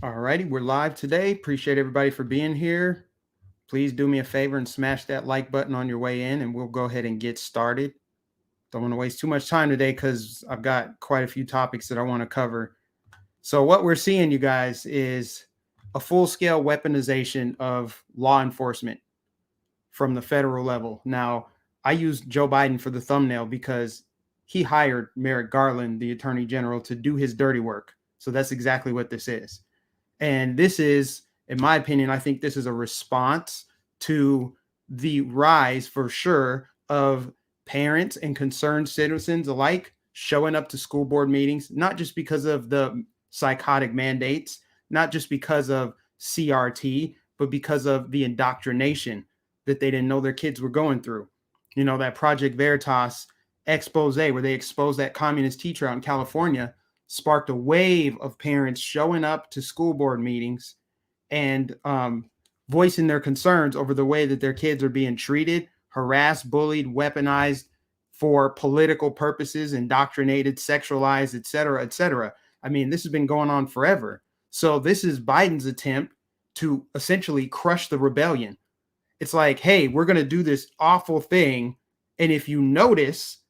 All righty, we're live today. Appreciate everybody for being here. Please do me a favor and smash that like button on your way in, and we'll go ahead and get started. Don't want to waste too much time today because I've got quite a few topics that I want to cover. So what we're seeing, you guys, is a full-scale weaponization of law enforcement from the federal level. Now, I used Joe Biden for the thumbnail because he hired Merrick Garland, the Attorney General, to do his dirty work. So that's exactly what this is. And this is, in my opinion, I think this is a response to the rise, for sure, of parents and concerned citizens alike showing up to school board meetings, not just because of the psychotic mandates, not just because of CRT, but because of the indoctrination that they didn't know their kids were going through. You know, that Project Veritas expose where they exposed that communist teacher out in California sparked a wave of parents showing up to school board meetings and voicing their concerns over the way that their kids are being treated, harassed, bullied, weaponized for political purposes, indoctrinated, sexualized, et cetera, et cetera. I mean, this has been going on forever. So this is Biden's attempt to essentially crush the rebellion. It's like, hey, we're going to do this awful thing. And if you notice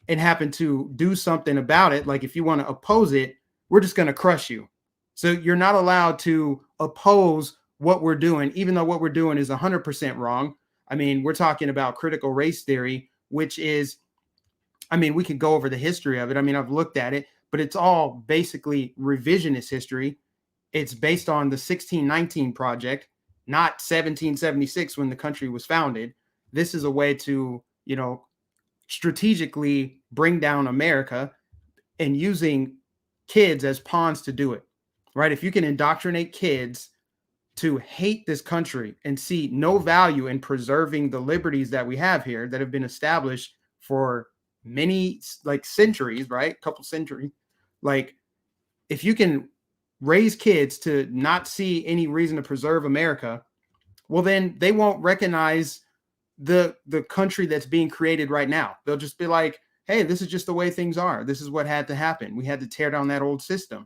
and happen to do something about it, like if you want to oppose it, we're just going to crush you. So you're not allowed to oppose what we're doing, even though what we're doing is 100% wrong. I mean, we're talking about critical race theory, which is, I mean, we could go over the history of it. I mean, I've looked at it, but it's all basically revisionist history. It's based on the 1619 Project, not 1776 when the country was founded. This is a way to, you know, strategically bring down America and using kids as pawns to do it, right? If you can indoctrinate kids to hate this country and see no value in preserving the liberties that we have here that have been established for many, like, centuries, right? A couple centuries. Like, if you can raise kids to not see any reason to preserve America, well, then they won't recognize the country that's being created right now. They'll just be like, hey, this is just the way things are. This is what had to happen. We had to tear down that old system.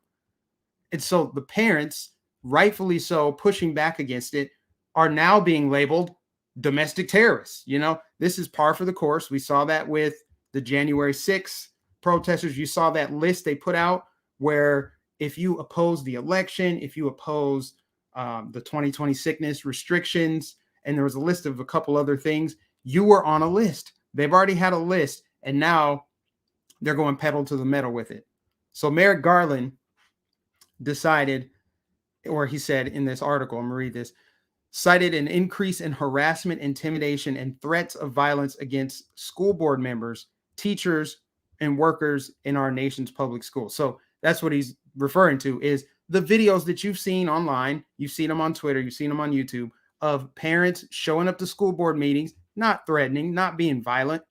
And so the parents, rightfully so, pushing back against it, are now being labeled domestic terrorists. You know, this is par for the course. We saw that with the January 6th protesters. You saw that list they put out where if you oppose the election, if you oppose the 2020 sickness restrictions, and there was a list of a couple other things, you were on a list. They've already had a list, and now they're going pedal to the metal with it. So Merrick Garland decided, or he said in this article, I'm going to read this, cited an increase in harassment, intimidation, and threats of violence against school board members, teachers, and workers in our nation's public schools. So that's what he's referring to, is the videos that you've seen online. You've seen them on Twitter, you've seen them on YouTube, of parents showing up to school board meetings, not threatening, not being violent,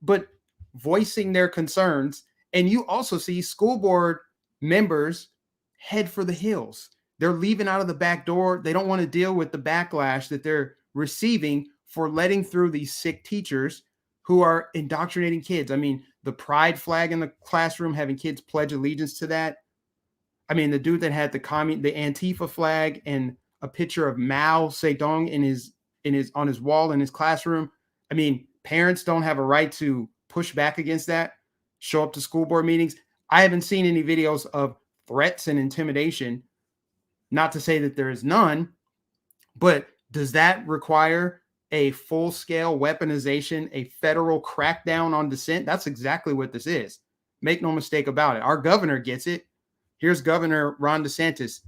but voicing their concerns. And you also see school board members head for the hills. They're leaving out of the back door. They don't want to deal with the backlash that they're receiving for letting through these sick teachers who are indoctrinating kids. I mean, the pride flag in the classroom, having kids pledge allegiance to that. I mean, the dude that had the Antifa flag and a picture of Mao Zedong on his wall in his classroom. I mean, parents don't have a right to push back against that, show up to school board meetings. I haven't seen any videos of threats and intimidation. Not to say that there is none, but does that require a full-scale weaponization, a federal crackdown on dissent? That's exactly what this is. Make no mistake about it. Our governor gets it. Here's Governor Ron DeSantis'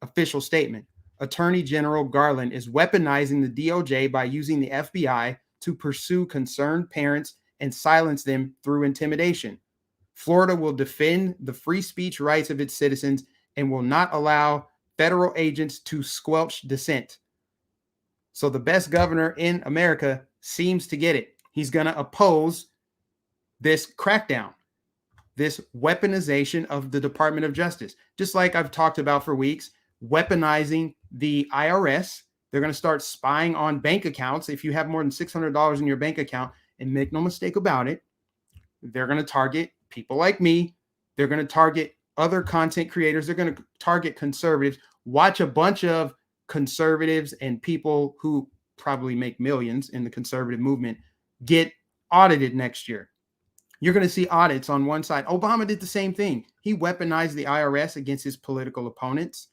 official statement. Attorney General Garland is weaponizing the DOJ by using the FBI to pursue concerned parents and silence them through intimidation. Florida will defend the free speech rights of its citizens and will not allow federal agents to squelch dissent. So the best governor in America seems to get it. He's going to oppose this crackdown, this weaponization of the Department of Justice. Just like I've talked about for weeks, weaponizing the IRS. They're going to start spying on bank accounts. If you have more than $600 in your bank account, and make no mistake about it, they're going to target people like me. They're going to target other content creators. They're going to target conservatives. watch a bunch of conservatives and people who probably make millions in the conservative movement get audited next year. You're going to see audits on one side. Obama did the same thing. He weaponized the IRS against his political opponents.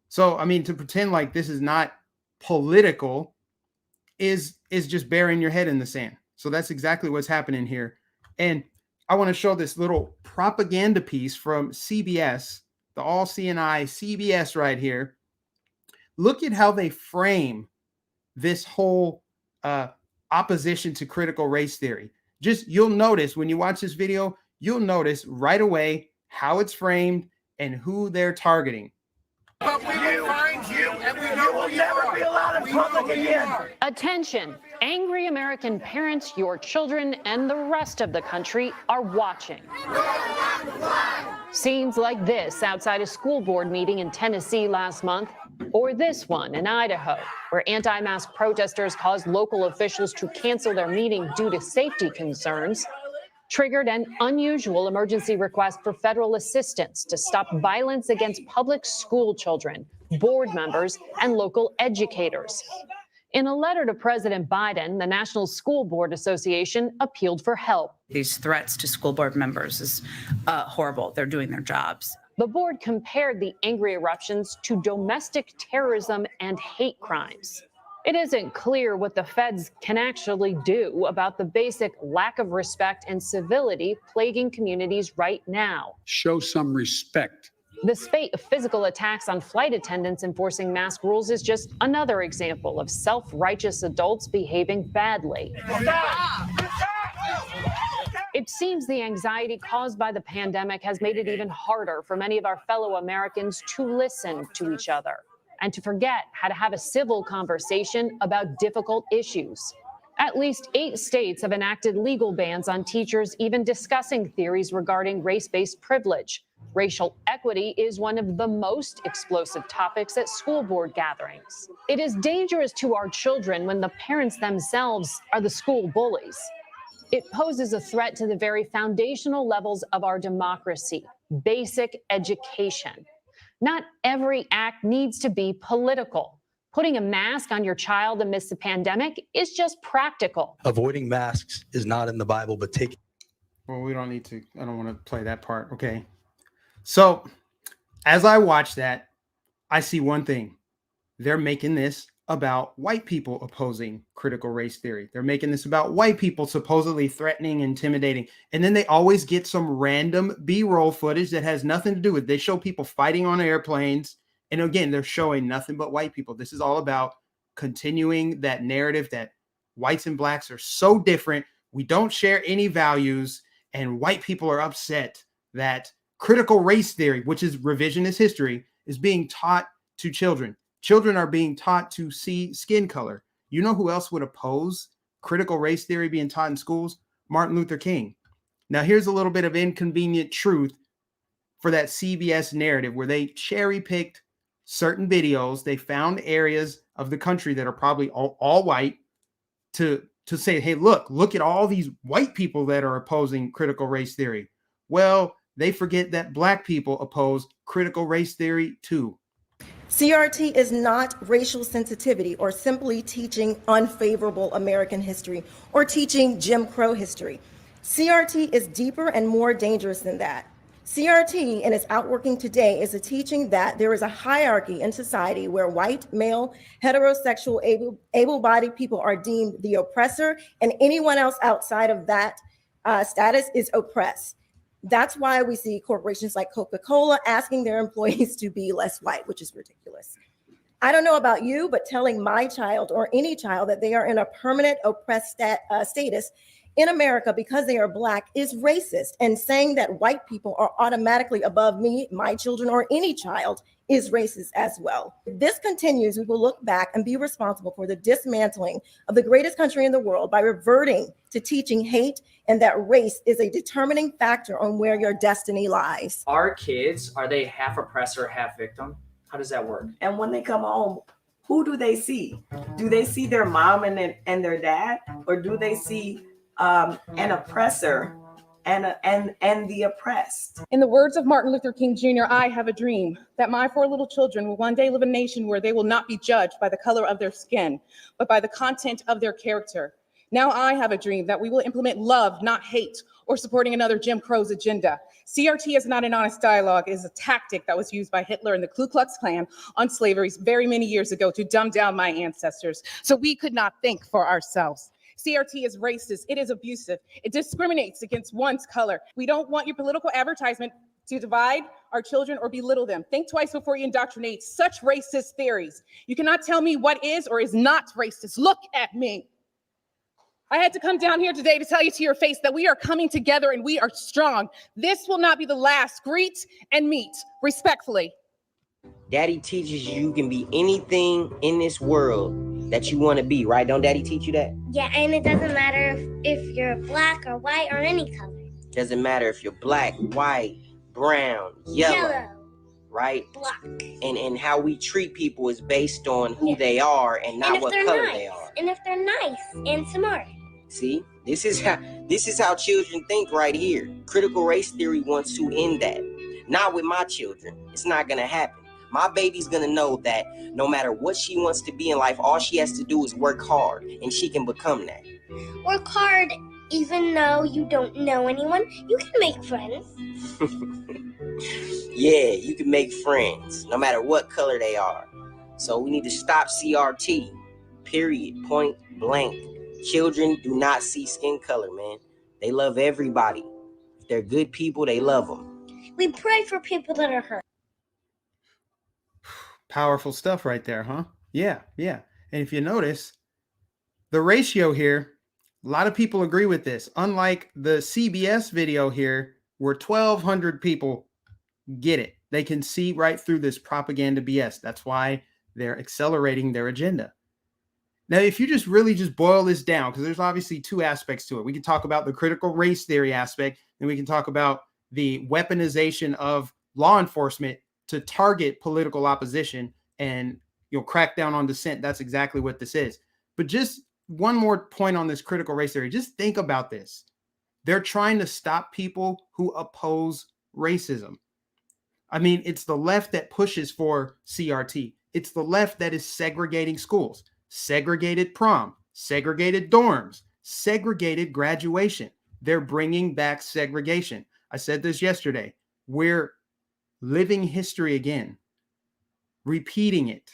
So, I mean, to pretend like this is not political is just burying your head in the sand. So that's exactly what's happening here. And I want to show this little propaganda piece from CBS, the all CNI CBS right here. Look at how they frame this whole opposition to critical race theory. Just, you'll notice when you watch this video, you'll notice right away how it's framed and who they're targeting. But we will find you, and we know will never be allowed in public again. Attention, angry American parents, your children, and the rest of the country are watching. Scenes like this outside a school board meeting in Tennessee last month, or this one in Idaho, where anti-mask protesters caused local officials to cancel their meeting due to safety concerns, triggered an unusual emergency request for federal assistance to stop violence against public school children, board members, and local educators. In a letter to President Biden, the National School Board Association appealed for help. These threats to school board members is horrible. They're doing their jobs. The board compared the angry eruptions to domestic terrorism and hate crimes. It isn't clear what the feds can actually do about the basic lack of respect and civility plaguing communities right now. Show some respect. The spate of physical attacks on flight attendants enforcing mask rules is just another example of self-righteous adults behaving badly. It seems the anxiety caused by the pandemic has made it even harder for many of our fellow Americans to listen to each other and to forget how to have a civil conversation about difficult issues. At least 8 states have enacted legal bans on teachers even discussing theories regarding race-based privilege. Racial equity is one of the most explosive topics at school board gatherings. It is dangerous to our children when the parents themselves are the school bullies. It poses a threat to the very foundational levels of our democracy, basic education. Not every act needs to be political. Putting a mask on your child amidst the pandemic is just practical. Avoiding masks is not in the Bible, but taking... Well, we don't need to. I don't want to play that part. Okay. So as I watch that, I see one thing. They're making this about white people opposing critical race theory. They're making this about white people supposedly threatening, intimidating. And then they always get some random B-roll footage that has nothing to do with it. They show people fighting on airplanes. And again, they're showing nothing but white people. This is all about continuing that narrative that whites and blacks are so different. We don't share any values. And white people are upset that critical race theory, which is revisionist history, is being taught to children. Children are being taught to see skin color. You know who else would oppose critical race theory being taught in schools? Martin Luther King. Now, here's a little bit of inconvenient truth for that CBS narrative where they cherry-picked certain videos. They found areas of the country that are probably all white to say, hey, look at all these white people that are opposing critical race theory. Well, they forget that black people oppose critical race theory too. CRT is not racial sensitivity or simply teaching unfavorable American history or teaching Jim Crow history. CRT is deeper and more dangerous than that. CRT, in its outworking today, is a teaching that there is a hierarchy in society where white, male, heterosexual, able-bodied people are deemed the oppressor, and anyone else outside of that status is oppressed. That's why we see corporations like Coca-Cola asking their employees to be less white, which is ridiculous. I don't know about you, but telling my child or any child that they are in a permanent oppressed status in America because they are black is racist, and saying that white people are automatically above me, my children, or any child is racist as well. If this continues, we will look back and be responsible for the dismantling of the greatest country in the world by reverting to teaching hate and that race is a determining factor on where your destiny lies. Our kids, are they half oppressor, half victim? How does that work? And when they come home, who do they see? Do they see their mom and their dad, or do they see an oppressor and the oppressed. In the words of Martin Luther King Jr., I have a dream that my 4 little children will one day live in a nation where they will not be judged by the color of their skin, but by the content of their character. Now I have a dream that we will implement love, not hate, or supporting another Jim Crow's agenda. CRT is not an honest dialogue. It is a tactic that was used by Hitler and the Ku Klux Klan on slavery very many years ago to dumb down my ancestors so we could not think for ourselves. CRT is racist. It is abusive. It discriminates against one's color. We don't want your political advertisement to divide our children or belittle them. Think twice before you indoctrinate such racist theories. You cannot tell me what is or is not racist. Look at me. I had to come down here today to tell you to your face that we are coming together and we are strong. This will not be the last. Greet and meet respectfully. Daddy teaches you can be anything in this world that you want to be, right? Don't Daddy teach you that? Yeah, and it doesn't matter if you're black or white or any color. Doesn't matter if you're black, white, brown, yellow, right? Black. And how we treat people is based on who they are and not what color they are. And if they're nice and smart. See, this is how children think right here. Critical race theory wants to end that. Not with my children. It's not gonna happen. My baby's gonna know that no matter what she wants to be in life, all she has to do is work hard, and she can become that. Work hard, even though you don't know anyone. You can make friends. Yeah, you can make friends, no matter what color they are. So we need to stop CRT. Period. Point blank. Children do not see skin color, man. They love everybody. If they're good people, they love them. We pray for people that are hurt. Powerful stuff right there, huh? Yeah. And if you notice, the ratio here, a lot of people agree with this. Unlike the CBS video here, where 1,200 people get it. They can see right through this propaganda BS. That's why they're accelerating their agenda. Now, if you just really just boil this down, because there's obviously 2 aspects to it. We can talk about the critical race theory aspect, and we can talk about the weaponization of law enforcement to target political opposition and crack down on dissent. That's exactly what this is. But just one more point on this critical race theory. Just think about this. They're trying to stop people who oppose racism. I mean, it's the left that pushes for CRT. It's the left that is segregating schools. Segregated prom, segregated dorms, segregated graduation. They're bringing back segregation. I said this yesterday. We're living history again, repeating it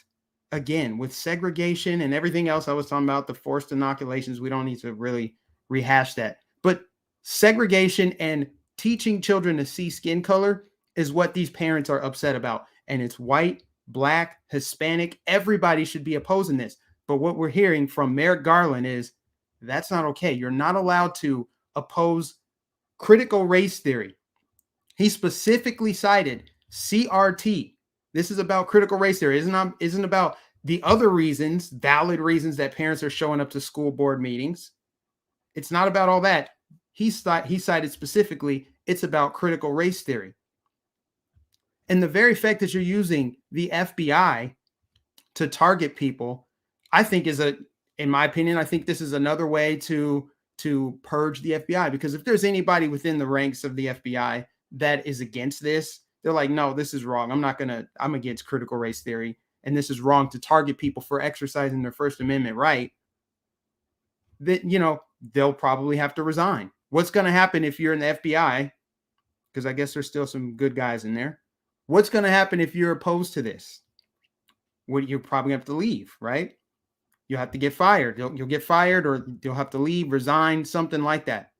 again with segregation and everything else I was talking about, the forced inoculations. We don't need to really rehash that. But segregation and teaching children to see skin color is what these parents are upset about. And it's white, black, Hispanic. Everybody should be opposing this. But what we're hearing from Merrick Garland is that's not okay. You're not allowed to oppose critical race theory. He specifically cited CRT. This is about critical race theory. Isn't about the other reasons, valid reasons that parents are showing up to school board meetings. It's not about all that. He cited specifically, it's about critical race theory. And the very fact that you're using the FBI to target people, I think in my opinion, I think this is another way to purge the FBI, because if there's anybody within the ranks of the FBI that is against this, they're like, no, this is wrong. I'm against critical race theory. And this is wrong to target people for exercising their First Amendment right. That, they'll probably have to resign. What's going to happen if you're in the FBI? Because I guess there's still some good guys in there. What's going to happen if you're opposed to this? Well, you're probably going to have to leave, right? You'll have to get fired. You'll get fired, or you'll have to leave, resign, something like that.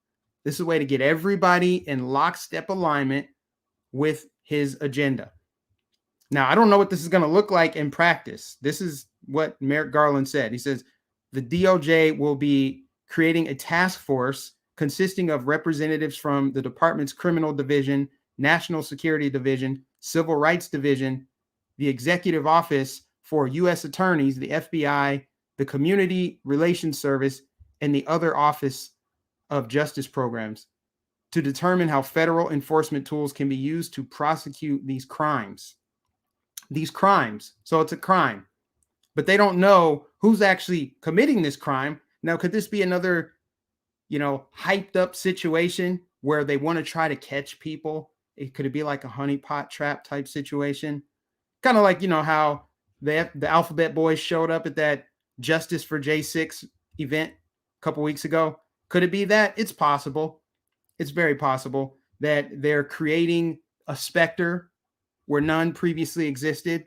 This is a way to get everybody in lockstep alignment with his agenda. Now, I don't know what this is going to look like in practice. This is what Merrick Garland said. He says the DOJ will be creating a task force consisting of representatives from the department's Criminal Division, National Security Division, Civil Rights Division, the Executive Office for U.S. Attorneys, the FBI, the Community Relations Service, and the other Office of Justice Programs to determine how federal enforcement tools can be used to prosecute these crimes. So it's a crime, but they don't know who's actually committing this crime. Now, could this be another, hyped up situation where they want to try to catch people. Could it be like a honeypot trap type situation? Kind of like, you know, how the Alphabet Boys showed up at that Justice for J6 event a couple weeks ago. Could it be that? It's possible. It's very possible that they're creating a specter where none previously existed.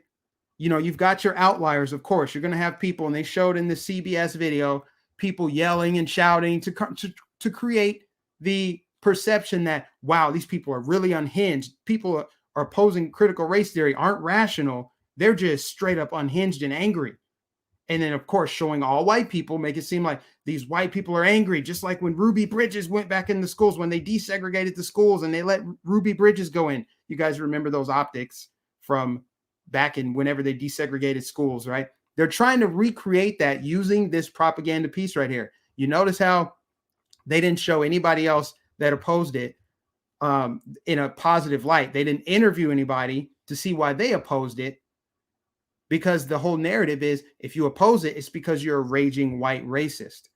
You know, you've got your outliers, of course. You're going to have people, and they showed in the CBS video, people yelling and shouting to create the perception that, wow, these people are really unhinged. People are opposing critical race theory aren't rational. They're just straight up unhinged and angry. And then, of course, showing all white people make it seem like these white people are angry, just like when Ruby Bridges went back in the schools, when they desegregated the schools and they let Ruby Bridges go in. You guys remember those optics from back in whenever they desegregated schools, right? They're trying to recreate that using this propaganda piece right here. You notice how they didn't show anybody else that opposed it in a positive light. They didn't interview anybody to see why they opposed it. Because the whole narrative is, if you oppose it, it's because you're a raging white racist.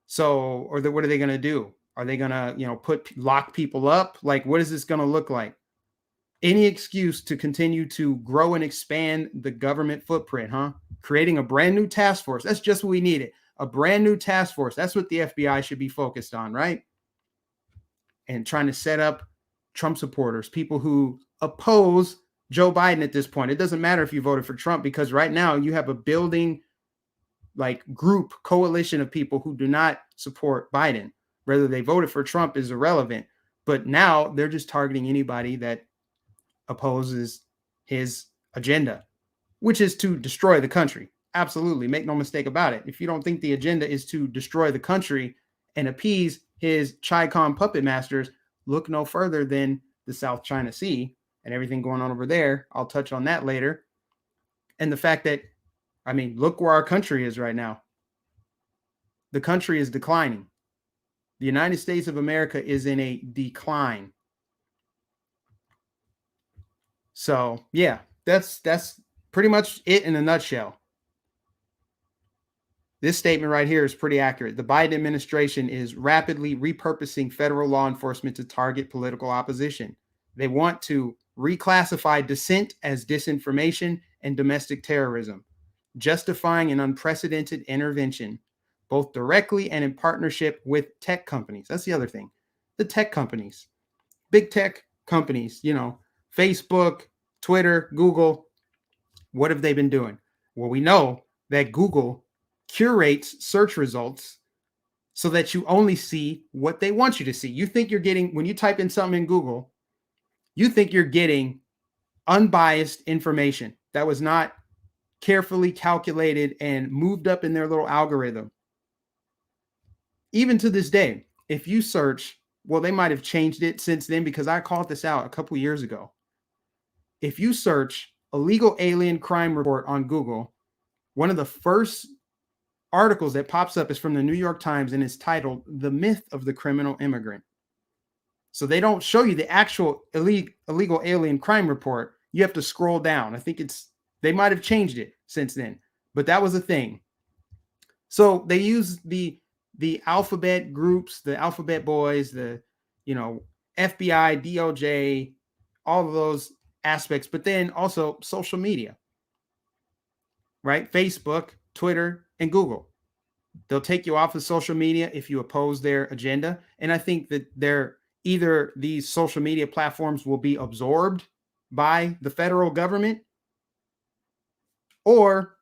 So, what are they going to do? Are they going to, you know, lock people up? Like, what is this going to look like? Any excuse to continue to grow and expand the government footprint, huh? Creating a brand new task force. That's just what we needed. A brand new task force. That's what the FBI should be focused on, right? And trying to set up Trump supporters, people who oppose Joe Biden at this point. It doesn't matter if you voted for Trump, because right now you have a building like group coalition of people who do not support Biden. Whether they voted for Trump is irrelevant, but now they're just targeting anybody that opposes his agenda, which is to destroy the country. Absolutely. Make no mistake about it. If you don't think the agenda is to destroy the country and appease his Chi-Con puppet masters, look no further than the South China Sea and everything going on over there. I'll touch on that later. And the fact that, I mean, look where our country is right now. The country is declining. The United States of America is in a decline. So, yeah, that's pretty much it in a nutshell. This statement right here is pretty accurate. The Biden administration is rapidly repurposing federal law enforcement to target political opposition. They want to reclassify dissent as disinformation and domestic terrorism, justifying an unprecedented intervention, both directly and in partnership with tech companies. That's the other thing. The tech companies, big tech companies, you know, Facebook, Twitter, Google. What have they been doing? Well, we know that Google curates search results so that you only see what they want you to see. You think you're getting, when you type in something in Google, you think you're getting unbiased information that was not carefully calculated and moved up in their little algorithm. Even to this day, if you search, well, they might have changed it since then, because I called this out a couple years ago. If you search illegal alien crime report on Google, one of the first articles that pops up is from the New York Times, and it's titled "The Myth of the Criminal Immigrant." So they don't show you the actual illegal alien crime report. You have to scroll down. I think they might have changed it since then, but that was a thing. So they use the alphabet groups, the alphabet boys, the, you know, FBI, DOJ, all of those aspects, but then also social media, right? Facebook, Twitter, and Google. They'll take you off of social media if you oppose their agenda. And I think that either these social media platforms will be absorbed by the federal government, or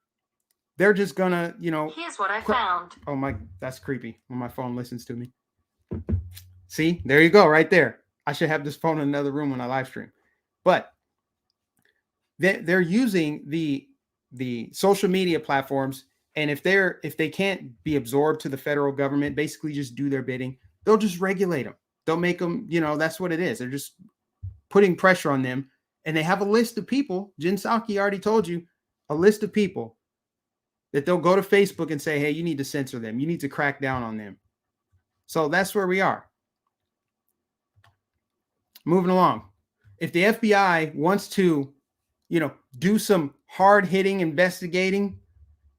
they're just gonna, you know. Here's what I found. Oh my, that's creepy when my phone listens to me. See, there you go, right there. I should have this phone in another room when I live stream. But they're using the social media platforms, and if they can't be absorbed to the federal government, basically just do their bidding, they'll just regulate them. They'll make them, you know, that's what it is. They're just putting pressure on them. And they have a list of people. Jen Psaki already told you, a list of people that they'll go to Facebook and say, hey, you need to censor them. You need to crack down on them. So that's where we are. Moving along. If the FBI wants to, you know, do some hard-hitting investigating,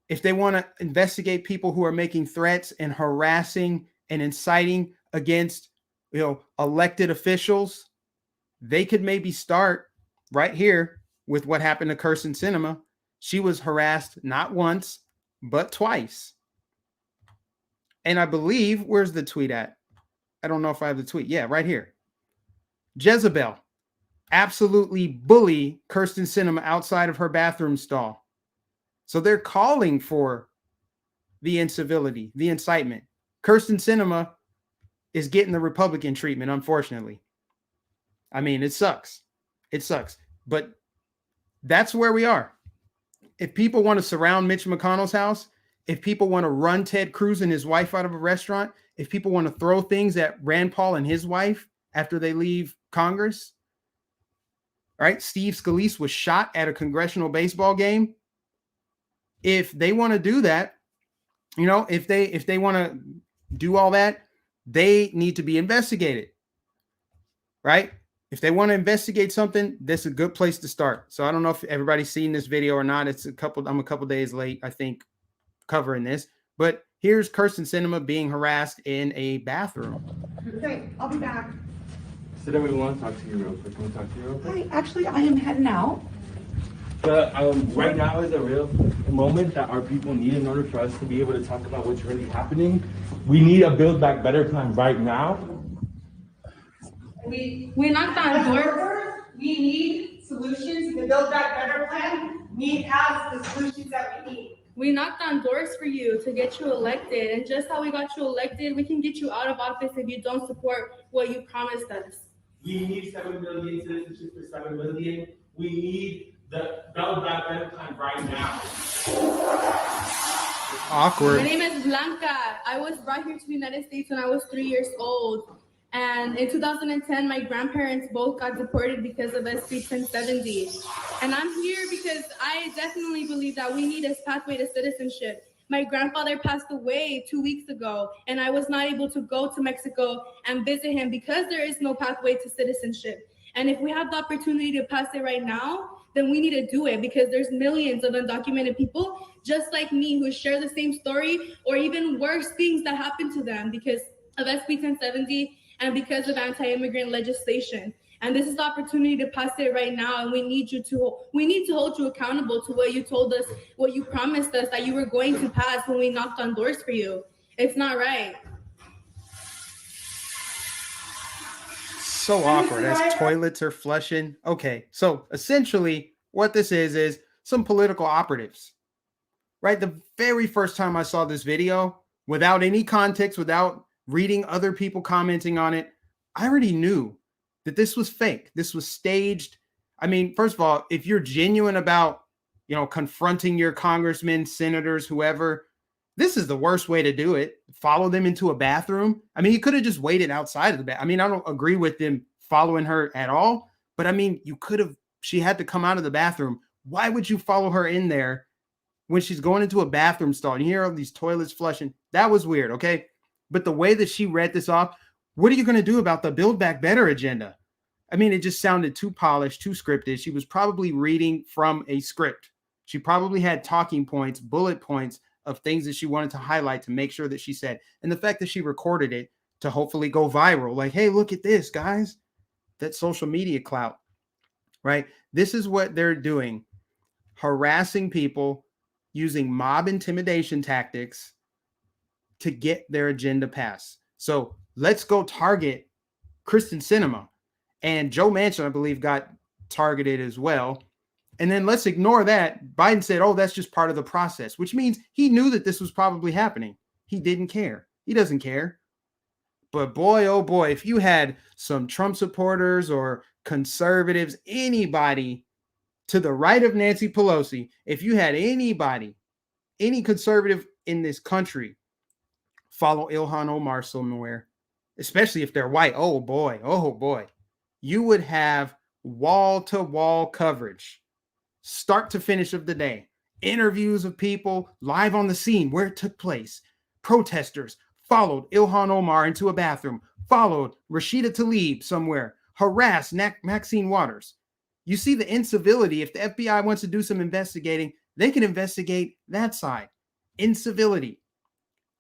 if they want to investigate people who are making threats and harassing and inciting against elected officials, they could maybe start right here with what happened to Kyrsten Sinema. She was harassed not once, but twice. And I believe, where's the tweet at? I don't know if I have the tweet. Yeah, right here. Jezebel absolutely bully Kyrsten Sinema outside of her bathroom stall. So they're calling for the incivility, the incitement. Kyrsten Sinema is getting the Republican treatment, unfortunately. I mean, it sucks. It sucks. But that's where we are. If people want to surround Mitch McConnell's house, if people want to run Ted Cruz and his wife out of a restaurant, if people want to throw things at Rand Paul and his wife after they leave Congress, right? Steve Scalise was shot at a congressional baseball game. If they want to do that, if they want to do all that, they need to be investigated, right? If they want to investigate something, this is a good place to start. So I don't know if everybody's seen this video or not. I'm a couple days late, I think, covering this. But here's Kyrsten Sinema being harassed in a bathroom. Okay, I'll be back. So then we want to talk to you real quick. Can we talk to you real quick? Hi, actually, I am heading out. But right now is a real moment that our people need in order for us to be able to talk about what's really happening. We need a Build Back Better plan right now. We knocked on doors. We need solutions. The Build Back Better plan has the solutions that we need. We knocked on doors for you to get you elected, and just how we got you elected, we can get you out of office if you don't support what you promised us. We need 7 million citizenship for 7 million. We need the Build Back Better plan right now. Awkward. My name is Blanca. I was brought here to the United States when I was 3 years old. And in 2010, my grandparents both got deported because of SB 1070. And I'm here because I definitely believe that we need a pathway to citizenship. My grandfather passed away 2 weeks ago, and I was not able to go to Mexico and visit him because there is no pathway to citizenship. And if we have the opportunity to pass it right now, then we need to do it, because there's millions of undocumented people just like me who share the same story or even worse things that happen to them because of SB 1070 and because of anti-immigrant legislation. And this is the opportunity to pass it right now, and we need to hold you accountable to what you told us, what you promised us that you were going to pass when we knocked on doors for you. It's not right. So awkward as toilets are flushing. Okay, so essentially what this is some political operatives, right? The very first time I saw this video, without any context, without reading other people commenting on it, I already knew that this was fake. This was staged. I mean, first of all, if you're genuine about, confronting your congressmen, senators, whoever, this is the worst way to do it. Follow them into a bathroom. I mean, you could have just waited outside of the bathroom. I mean, I don't agree with them following her at all, but I mean, she had to come out of the bathroom. Why would you follow her in there when she's going into a bathroom stall and you hear all these toilets flushing? That was weird, okay? But the way that she read this off, what are you going to do about the Build Back Better agenda? I mean, it just sounded too polished, too scripted. She was probably reading from a script. She probably had talking points, bullet points of things that she wanted to highlight to make sure that she said. And the fact that she recorded it to hopefully go viral, like, hey, look at this, guys. That social media clout, right? This is what they're doing, harassing people using mob intimidation tactics to get their agenda passed. So let's go target Kyrsten Sinema. And Joe Manchin, I believe, got targeted as well. And then let's ignore that. Biden said, oh, that's just part of the process, which means he knew that this was probably happening. He didn't care. He doesn't care. But boy, oh boy, if you had some Trump supporters or conservatives, anybody to the right of Nancy Pelosi, if you had anybody, any conservative in this country, follow Ilhan Omar somewhere, especially if they're white, oh boy, you would have wall-to-wall coverage, start to finish of the day, interviews of people live on the scene where it took place, protesters followed Ilhan Omar into a bathroom, followed Rashida Tlaib somewhere, harassed Maxine Waters. You see the incivility. If the FBI wants to do some investigating, they can investigate that side. Incivility.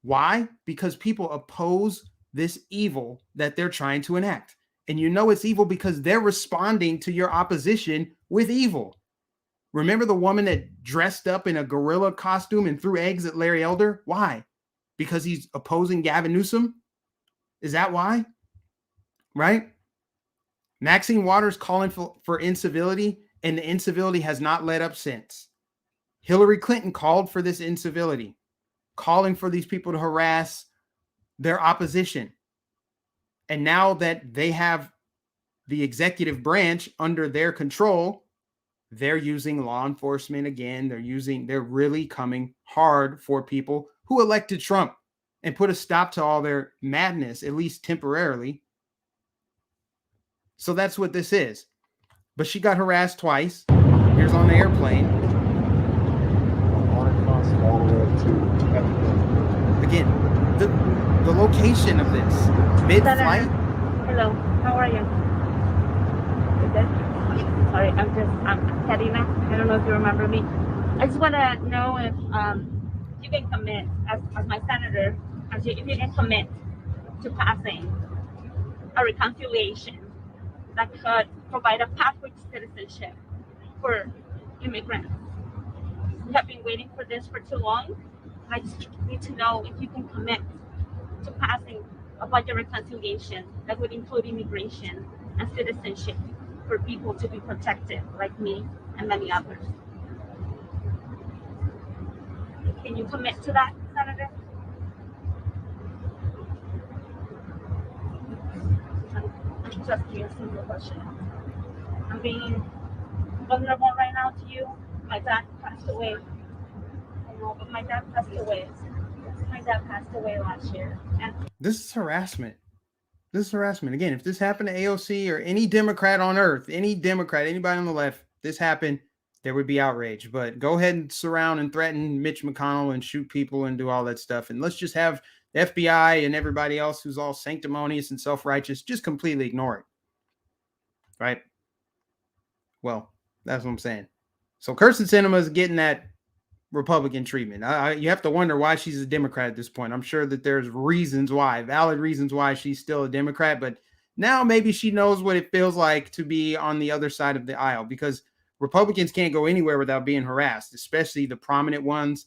Why? Because people oppose this evil that they're trying to enact. And you know it's evil because they're responding to your opposition with evil. Remember the woman that dressed up in a gorilla costume and threw eggs at Larry Elder? Why? Because he's opposing Gavin Newsom? Is that why? Right? Maxine Waters calling for incivility, and the incivility has not let up since. Hillary Clinton called for this incivility, calling for these people to harass their opposition. And now that they have the executive branch under their control, they're using law enforcement again. They're really coming hard for people who elected Trump and put a stop to all their madness, at least temporarily. So that's what this is. But she got harassed twice. Here's on the airplane. Again, the location of this mid-flight. Hello, how are you? Sorry, I'm Karina. I don't know if you remember me. I just want to know if you can commit, as my senator, if you can commit to passing a reconciliation that could provide a pathway to citizenship for immigrants. We have been waiting for this for too long. I just need to know if you can commit to passing a budget reconciliation that would include immigration and citizenship for people to be protected, like me and many others. Can you commit to that, Senator? Just a simple question. I'm being vulnerable right now to you. My dad passed away. I know, but my dad passed away. My dad passed away last year. And This is harassment. This is harassment. Again, if this happened to AOC or any Democrat on earth, any Democrat, anybody on the left, this happened, there would be outrage. But go ahead and surround and threaten Mitch McConnell and shoot people and do all that stuff. And let's just have the FBI and everybody else who's all sanctimonious and self-righteous just completely ignore it. Right? Well, that's what I'm saying. So Kyrsten Sinema is getting that Republican treatment. You have to wonder why she's a Democrat at this point. I'm sure that there's reasons why, valid reasons why she's still a Democrat, but now maybe she knows what it feels like to be on the other side of the aisle, because Republicans can't go anywhere without being harassed, especially the prominent ones.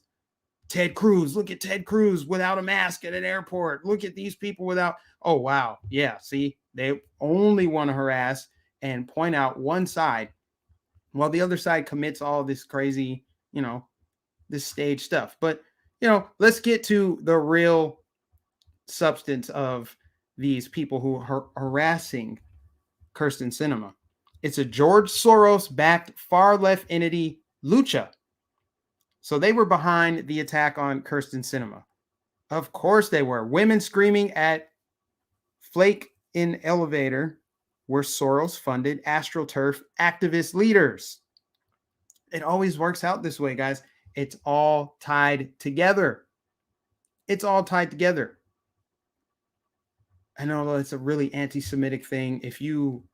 Ted Cruz, look at Ted Cruz without a mask at an airport. Look at these people without. Oh, wow. Yeah. See, they only want to harass and point out one side while the other side commits all this crazy, this stage stuff. But, let's get to the real substance of these people who are harassing Kyrsten Sinema. It's a George Soros-backed far-left entity, Lucha. So they were behind the attack on Kyrsten Sinema. Of course they were. Women screaming at Flake in elevator were Soros-funded AstroTurf activist leaders. It always works out this way, guys. It's all tied together. It's all tied together. I know it's a really anti-Semitic thing. If you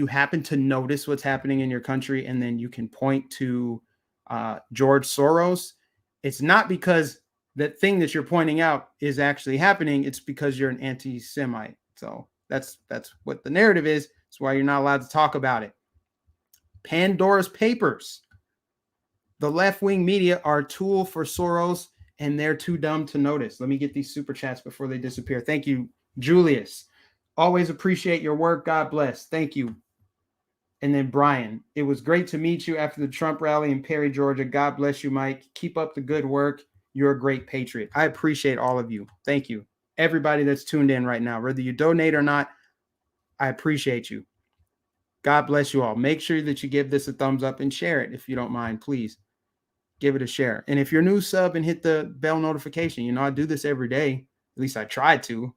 happen to notice what's happening in your country and then you can point to George Soros, it's not because that thing that you're pointing out is actually happening. It's because you're an anti-Semite. So that's what the narrative is. That's why you're not allowed to talk about it. Pandora's Papers. The left-wing media are a tool for Soros, and they're too dumb to notice. Let me get these super chats before they disappear. Thank you, Julius. Always appreciate your work. God bless. Thank you. And then Brian, it was great to meet you after the Trump rally in Perry, Georgia. God bless you, Mike. Keep up the good work. You're a great patriot. I appreciate all of you. Thank you. Everybody that's tuned in right now, whether you donate or not, I appreciate you. God bless you all. Make sure that you give this a thumbs up and share it if you don't mind, please. Give it a share. And if you're new, sub and hit the bell notification. I do this every day. At least I try to.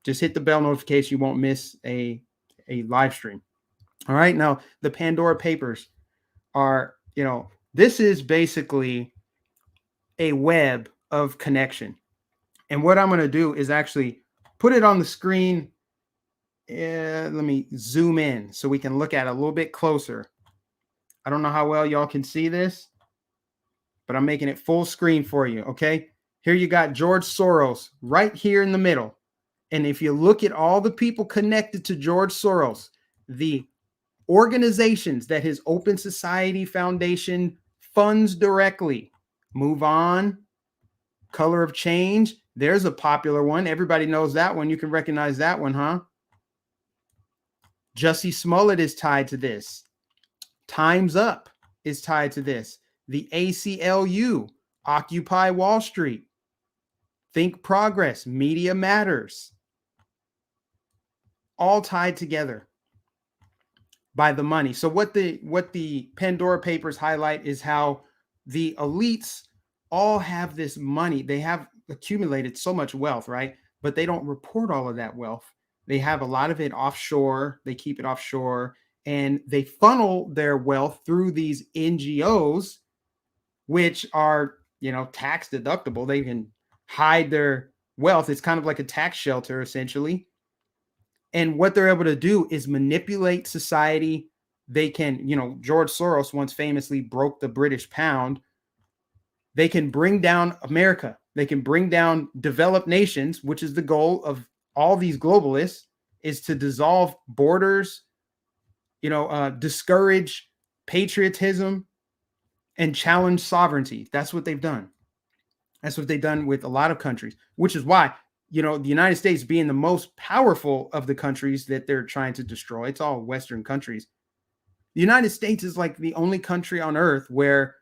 Just hit the bell notification. You won't miss a live stream. All right. Now, the Pandora Papers are, this is basically a web of connection. And what I'm going to do is actually put it on the screen. Let me zoom in so we can look at it a little bit closer. I don't know how well y'all can see this, but I'm making it full screen for you. Okay. Here you got George Soros right here in the middle. And if you look at all the people connected to George Soros, the organizations that his Open Society Foundation funds directly, Move On, Color of Change, there's a popular one. Everybody knows that one. You can recognize that one, huh? Jussie Smollett is tied to this. Time's Up is tied to this. The ACLU, Occupy Wall Street, Think Progress, Media Matters, all tied together by the money. So what the Pandora Papers highlight is how the elites all have this money. They have accumulated so much wealth, right? But they don't report all of that wealth. They have a lot of it offshore. They keep it offshore, and they funnel their wealth through these NGOs, which are, tax deductible. They can hide their wealth. It's kind of like a tax shelter, essentially. And what they're able to do is manipulate society. They can, George Soros once famously broke the British pound. They can bring down America. They can bring down developed nations, which is the goal of all these globalists, is to dissolve borders, discourage patriotism, and challenge sovereignty. That's what they've done. That's what they've done with a lot of countries, which is why, the United States being the most powerful of the countries that they're trying to destroy. It's all Western countries. The United States is like the only country on earth where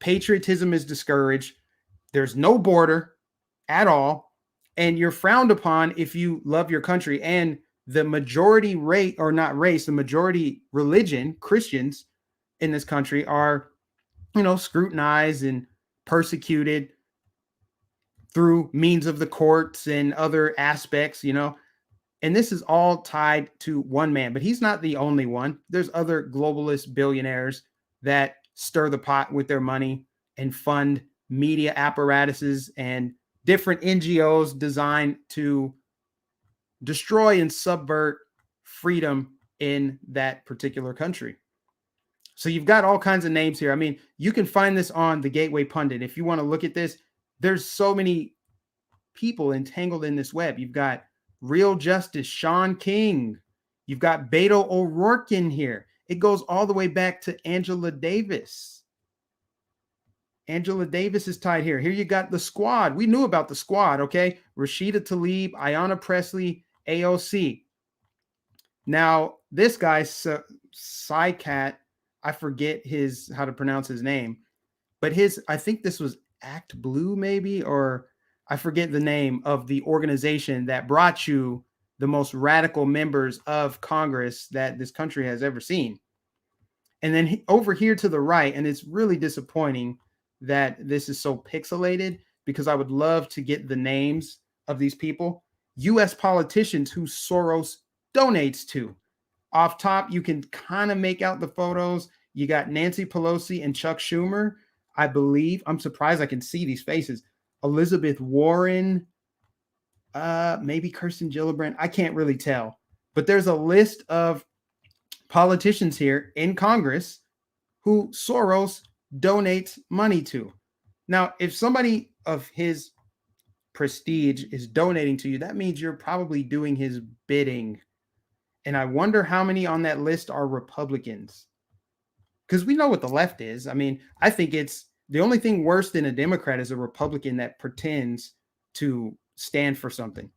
patriotism is discouraged. There's no border at all. And you're frowned upon if you love your country. And the majority rate, or not race, the majority religion, Christians in this country are, scrutinized and persecuted through means of the courts and other aspects, and this is all tied to one man, but he's not the only one. There's other globalist billionaires that stir the pot with their money and fund media apparatuses and different NGOs designed to destroy and subvert freedom in that particular country. So you've got all kinds of names here. I mean, you can find this on the Gateway Pundit. If you want to look at this, there's so many people entangled in this web. You've got Real Justice, Sean King. You've got Beto O'Rourke in here. It goes all the way back to Angela Davis. Angela Davis is tied here. Here you got the Squad. We knew about the Squad, okay? Rashida Tlaib, Ayanna Pressley, AOC. Now, this guy, Psycat, I forget how to pronounce his name, but I think this was Act Blue maybe, or I forget the name of the organization that brought you the most radical members of Congress that this country has ever seen. And then over here to the right, and it's really disappointing that this is so pixelated, because I would love to get the names of these people. U.S. politicians who Soros donates to. Off top, you can kind of make out the photos. You got Nancy Pelosi and Chuck Schumer, I believe. I'm surprised I can see these faces. Elizabeth Warren, maybe Kyrsten Gillibrand. I can't really tell. But there's a list of politicians here in Congress who Soros donates money to. Now, if somebody of his prestige is donating to you, that means you're probably doing his bidding. And I wonder how many on that list are Republicans. Because we know what the left is. I mean, I think it's the only thing worse than a Democrat is a Republican that pretends to stand for something,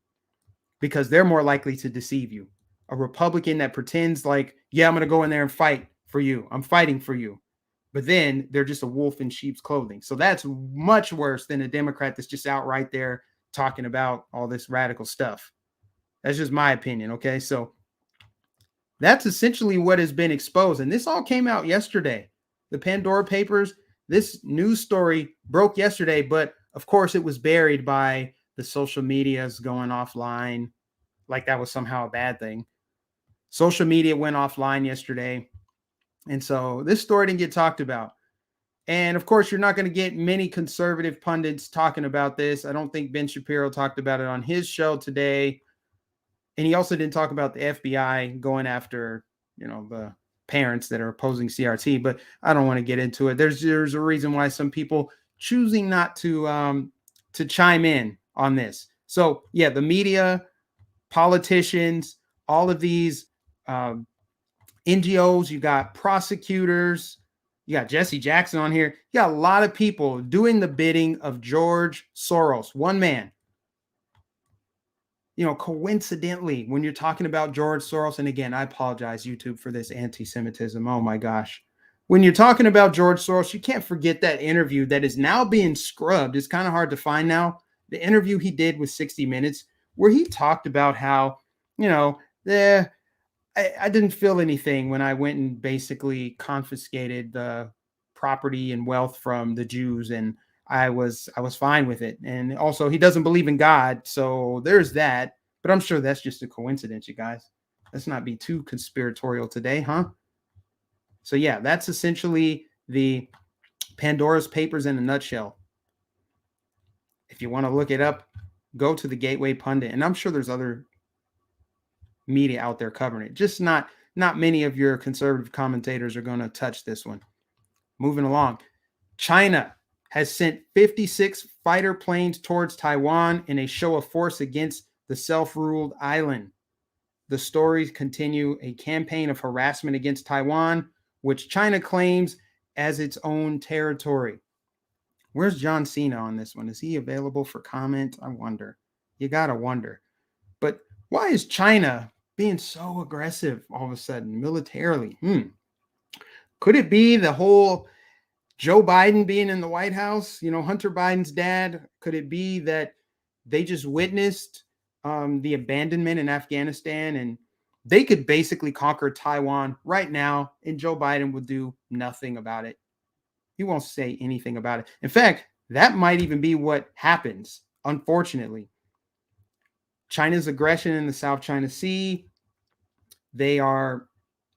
because they're more likely to deceive you. A Republican that pretends like, yeah, I'm going to go in there and fight for you. I'm fighting for you. But then they're just a wolf in sheep's clothing. So that's much worse than a Democrat that's just out right there talking about all this radical stuff. That's just my opinion. Okay. So that's essentially what has been exposed. And this all came out yesterday. The Pandora Papers, this news story broke yesterday, but of course it was buried by the social medias going offline. Like that was somehow a bad thing. Social media went offline yesterday. And so this story didn't get talked about. And of course, you're not going to get many conservative pundits talking about this. I don't think Ben Shapiro talked about it on his show today. And he also didn't talk about the FBI going after, the parents that are opposing CRT, but I don't want to get into it. There's a reason why some people choosing not to to chime in on this. So yeah, the media, politicians, all of these NGOs, you got prosecutors, you got Jesse Jackson on here. You got a lot of people doing the bidding of George Soros, one man. You know, coincidentally, when you're talking about George Soros, and again, I apologize, YouTube, for this anti-Semitism. Oh my gosh. When you're talking about George Soros, you can't forget that interview that is now being scrubbed. It's kind of hard to find now. The interview he did with 60 Minutes, where he talked about how, you know, I didn't feel anything when I went and basically confiscated the property and wealth from the Jews, and I was fine with it. And also, he doesn't believe in God, so there's that. But I'm sure that's just a coincidence, you guys. Let's not be too conspiratorial today, huh? So yeah, that's essentially the Pandora's Papers in a nutshell. If you want to look it up, go to the Gateway Pundit, and I'm sure there's other media out there covering it. Just not many of your conservative commentators are going to touch this one. Moving along. China has sent 56 fighter planes towards Taiwan in a show of force against the self-ruled island. The stories continue a campaign of harassment against Taiwan, which China claims as its own territory. Where's John Cena on this one? Is he available for comment? I wonder. You got to wonder. But why is China being so aggressive all of a sudden militarily? Could it be the whole Joe Biden being in the White House, you know, Hunter Biden's dad? Could it be that they just witnessed the abandonment in Afghanistan, and they could basically conquer Taiwan right now, and Joe Biden would do nothing about it? He won't say anything about it. In fact, that might even be what happens, unfortunately. China's aggression in the South China Sea, they are,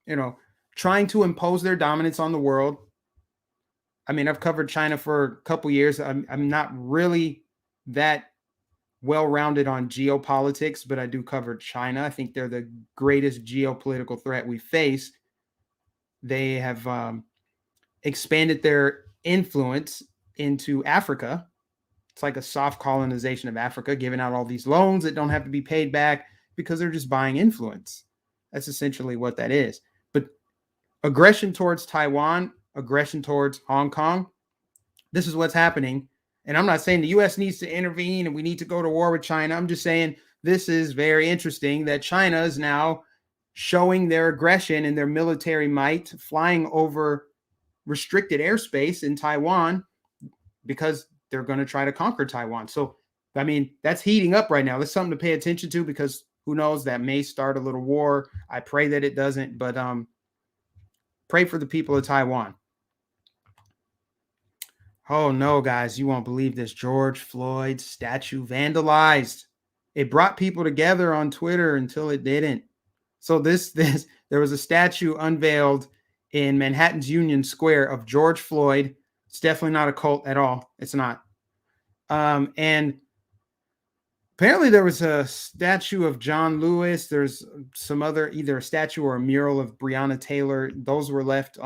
you know, trying to impose their dominance on the world. I mean, I've covered China for a couple years. I'm not really that well-rounded on geopolitics, but I do cover China. I think they're the greatest geopolitical threat we face. They have expanded their influence into Africa. It's like a soft colonization of Africa, giving out all these loans that don't have to be paid back because they're just buying influence. That's essentially what that is. But aggression towards Taiwan, aggression towards Hong Kong, this is what's happening. And I'm not saying the U.S. needs to intervene and we need to go to war with China. I'm just saying this is very interesting that China is now showing their aggression and their military might, flying over restricted airspace in Taiwan because they're going to try to conquer Taiwan. So, I mean, that's heating up right now. That's something to pay attention to because who knows, that may start a little war. I pray that it doesn't, but pray for the people of Taiwan. Oh no, guys, you won't believe this. George Floyd's statue vandalized. It brought people together on Twitter until it didn't. So there was a statue unveiled in Manhattan's Union Square of George Floyd. It's definitely not a cult at all. It's not. And apparently there was a statue of John Lewis. There's some other, either a statue or a mural of Breonna Taylor. Those were left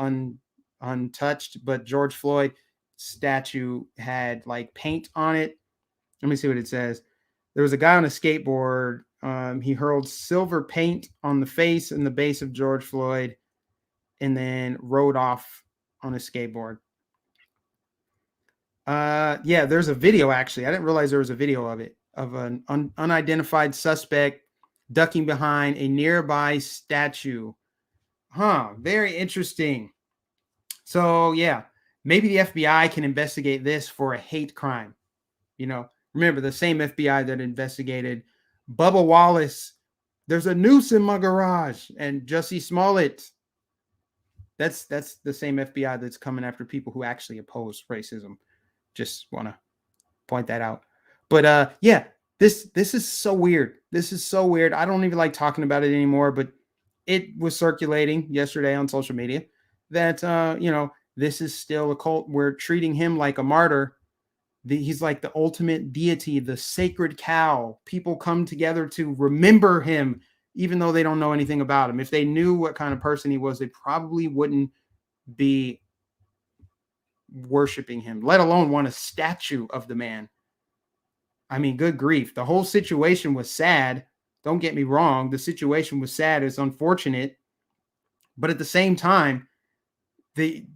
untouched, but George Floyd statue had like paint on it. Let me see what it says. There was a guy on a skateboard. He hurled silver paint on the face and the base of George Floyd and then rode off on a skateboard. Yeah, there's a video actually. I didn't realize there was a video of it, of an unidentified suspect ducking behind a nearby statue. Very interesting. So yeah, maybe the FBI can investigate this for a hate crime. You know, remember the same FBI that investigated Bubba Wallace. There's a noose in my garage, and Jussie Smollett. That's the same FBI that's coming after people who actually oppose racism. Just want to point that out. But yeah, this is so weird. This is so weird. I don't even like talking about it anymore, but it was circulating yesterday on social media that you know, this is still a cult. We're treating him like a martyr. He's like the ultimate deity, the sacred cow. People come together to remember him, even though they don't know anything about him. If they knew what kind of person he was, they probably wouldn't be worshiping him, let alone want a statue of the man. I mean, good grief. The whole situation was sad. Don't get me wrong. The situation was sad. It's unfortunate. But at the same time, the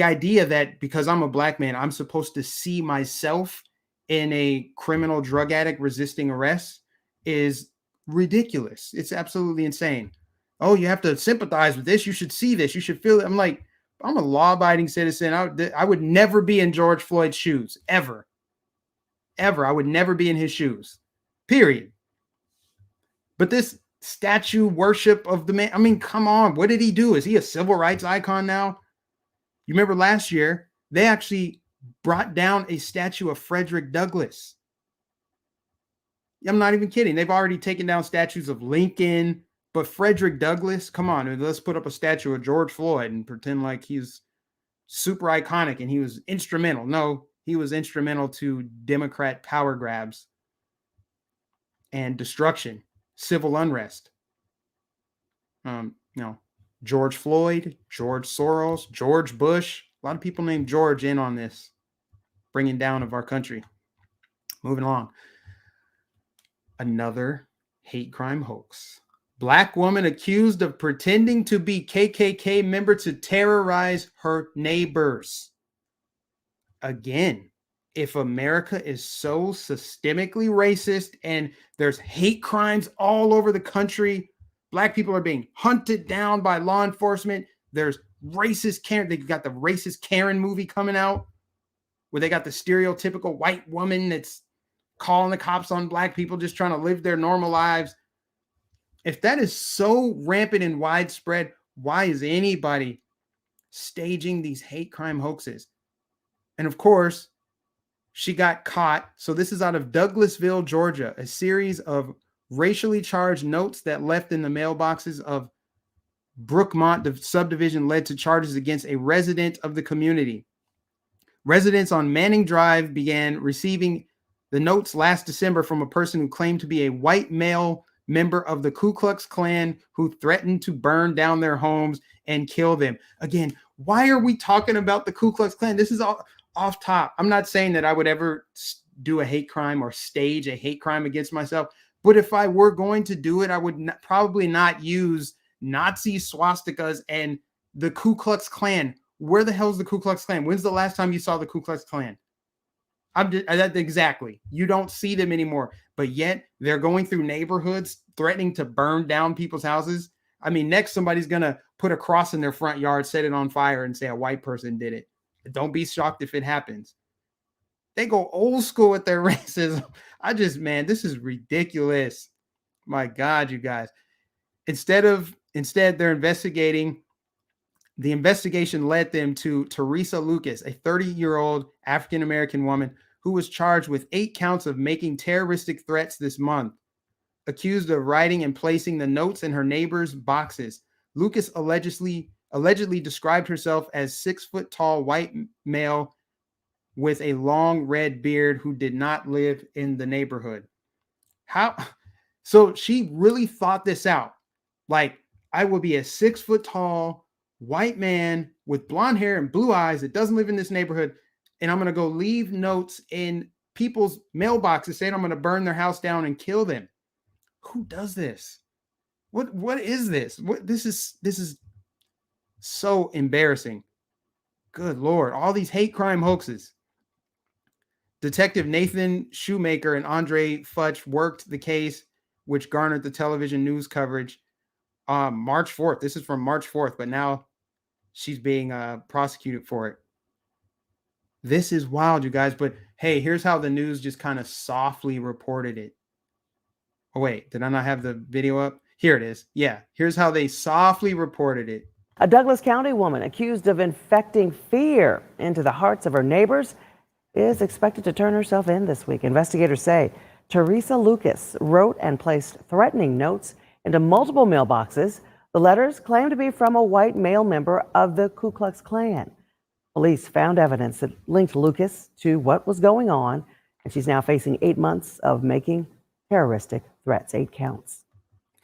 idea that because I'm a black man, I'm supposed to see myself in a criminal drug addict resisting arrest is ridiculous. It's absolutely insane. Oh, you have to sympathize with this. You should see this. You should feel it. I'm like, I'm a law-abiding citizen. I would never be in George Floyd's shoes, ever. Ever. I would never be in his shoes, period. But this statue worship of the man, I mean, come on. What did he do? Is he a civil rights icon now? You remember last year, they actually brought down a statue of Frederick Douglass. I'm not even kidding. They've already taken down statues of Lincoln, but Frederick Douglass, come on, let's put up a statue of George Floyd and pretend like he's super iconic and he was instrumental. No, he was instrumental to Democrat power grabs and destruction, civil unrest. George Floyd, George Soros, George Bush. A lot of people named George in on this bringing down of our country. Moving along. Another hate crime hoax. Black woman accused of pretending to be KKK member to terrorize her neighbors. Again, if America is so systemically racist and there's hate crimes all over the country, black people are being hunted down by law enforcement. There's racist Karen. They got the racist Karen movie coming out where they got the stereotypical white woman that's calling the cops on black people just trying to live their normal lives. If that is so rampant and widespread, why is anybody staging these hate crime hoaxes? And of course, she got caught. So this is out of Douglasville, Georgia, a series of racially charged notes that left in the mailboxes of Brookmont, the subdivision, led to charges against a resident of the community. Residents on Manning Drive began receiving the notes last December from a person who claimed to be a white male member of the Ku Klux Klan who threatened to burn down their homes and kill them. Again, why are we talking about the Ku Klux Klan? This is all off top. I'm not saying that I would ever do a hate crime or stage a hate crime against myself, but if I were going to do it, I would probably not use Nazi swastikas and the Ku Klux Klan. Where the hell is the Ku Klux Klan? When's the last time you saw the Ku Klux Klan? Exactly. You don't see them anymore, but yet they're going through neighborhoods threatening to burn down people's houses. I mean, next somebody's going to put a cross in their front yard, set it on fire and say a white person did it. Don't be shocked if it happens. They go old school with their racism. Man, this is ridiculous. My God, you guys. Instead, they're investigating. The investigation led them to Teresa Lucas, a 30-year-old African-American woman who was charged with 8 counts of making terroristic threats this month, accused of writing and placing the notes in her neighbors' boxes. Lucas allegedly described herself as 6-foot-tall white male with a long red beard who did not live in the neighborhood. So she really thought this out. Like, I will be a 6-foot-tall white man with blonde hair and blue eyes that doesn't live in this neighborhood, and I'm going to go leave notes in people's mailboxes saying I'm going to burn their house down and kill them. Who does this? What is this? This is so embarrassing. Good Lord. All these hate crime hoaxes. Detective Nathan Shoemaker and Andre Futch worked the case, which garnered the television news coverage March 4th. This is from March 4th, but now she's being prosecuted for it. This is wild, you guys. But hey, here's how the news just kind of softly reported it. Oh, wait, did I not have the video up? Here it is. Yeah, here's how they softly reported it. A Douglas County woman accused of infecting fear into the hearts of her neighbors is expected to turn herself in this week. Investigators say Teresa Lucas wrote and placed threatening notes into multiple mailboxes. The letters claim to be from a white male member of the Ku Klux Klan. Police found evidence that linked Lucas to what was going on, and she's now facing 8 months of making terroristic threats, 8 counts.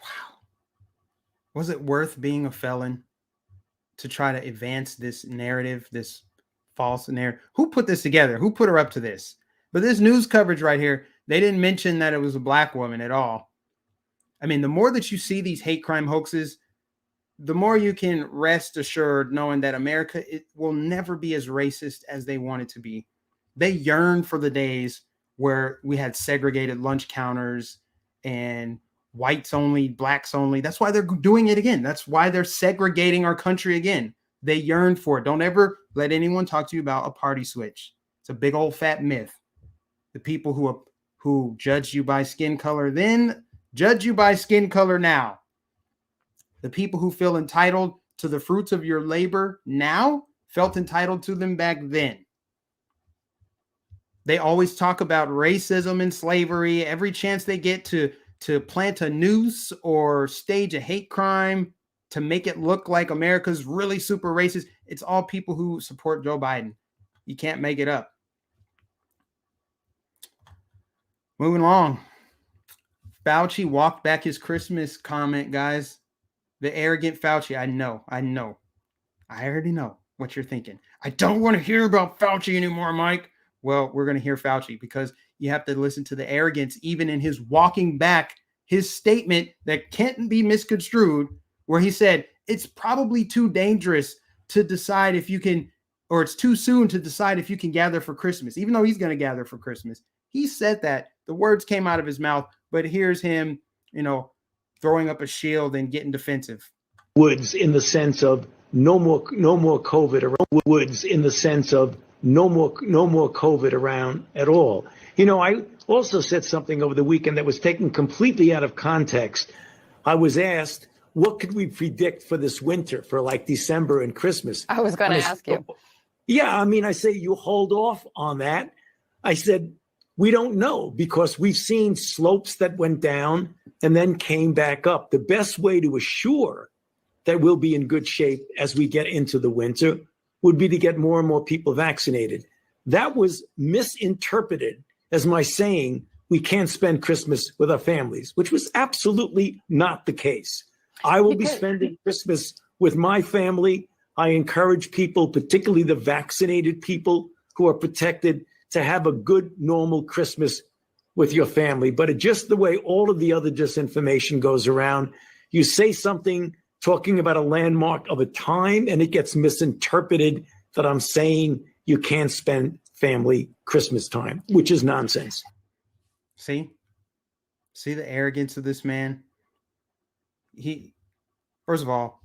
Wow. Was it worth being a felon to try to advance this narrative, this false narrative? Who put this together? Who put her up to this? But this news coverage right here, They didn't mention that it was a black woman at all. I mean, the more that you see these hate crime hoaxes, the more you can rest assured knowing that America will never be as racist as they want it to be. They yearn for the days where we had segregated lunch counters and whites only, blacks only. That's why they're doing it again. That's why they're segregating our country again. They yearn for it. Don't ever let anyone talk to you about a party switch. It's a big old fat myth. The people who judge you by skin color then judge you by skin color now. The people who feel entitled to the fruits of your labor now felt entitled to them back then. They always talk about racism and slavery every chance they get to plant a noose or stage a hate crime to make it look like America's really super racist. It's all people who support Joe Biden. You can't make it up. Moving along. Fauci walked back his Christmas comment, guys. The arrogant Fauci. I know. I already know what you're thinking. I don't want to hear about Fauci anymore, Mike. Well, we're going to hear Fauci because you have to listen to the arrogance even in his walking back his statement that can't be misconstrued, where he said it's probably too dangerous to decide if you can, or it's too soon to decide if you can gather for Christmas, even though he's going to gather for Christmas. He said that. The words came out of his mouth, but here's him, throwing up a shield and getting defensive. Woods in the sense of no more COVID around. Woods in the sense of no more COVID around at all. I also said something over the weekend that was taken completely out of context. I was asked, what could we predict for this winter, for like December and Christmas? I was going to ask you. Yeah, I say you hold off on that. I said, we don't know, because we've seen slopes that went down and then came back up. The best way to assure that we'll be in good shape as we get into the winter would be to get more and more people vaccinated. That was misinterpreted as my saying we can't spend Christmas with our families, which was absolutely not the case. I will be spending Christmas with my family. I encourage people, particularly the vaccinated people who are protected, to have a good, normal Christmas with your family. But just the way all of the other disinformation goes around, you say something talking about a landmark of a time, and it gets misinterpreted that I'm saying you can't spend family Christmas time, which is nonsense. See the arrogance of this man. First of all,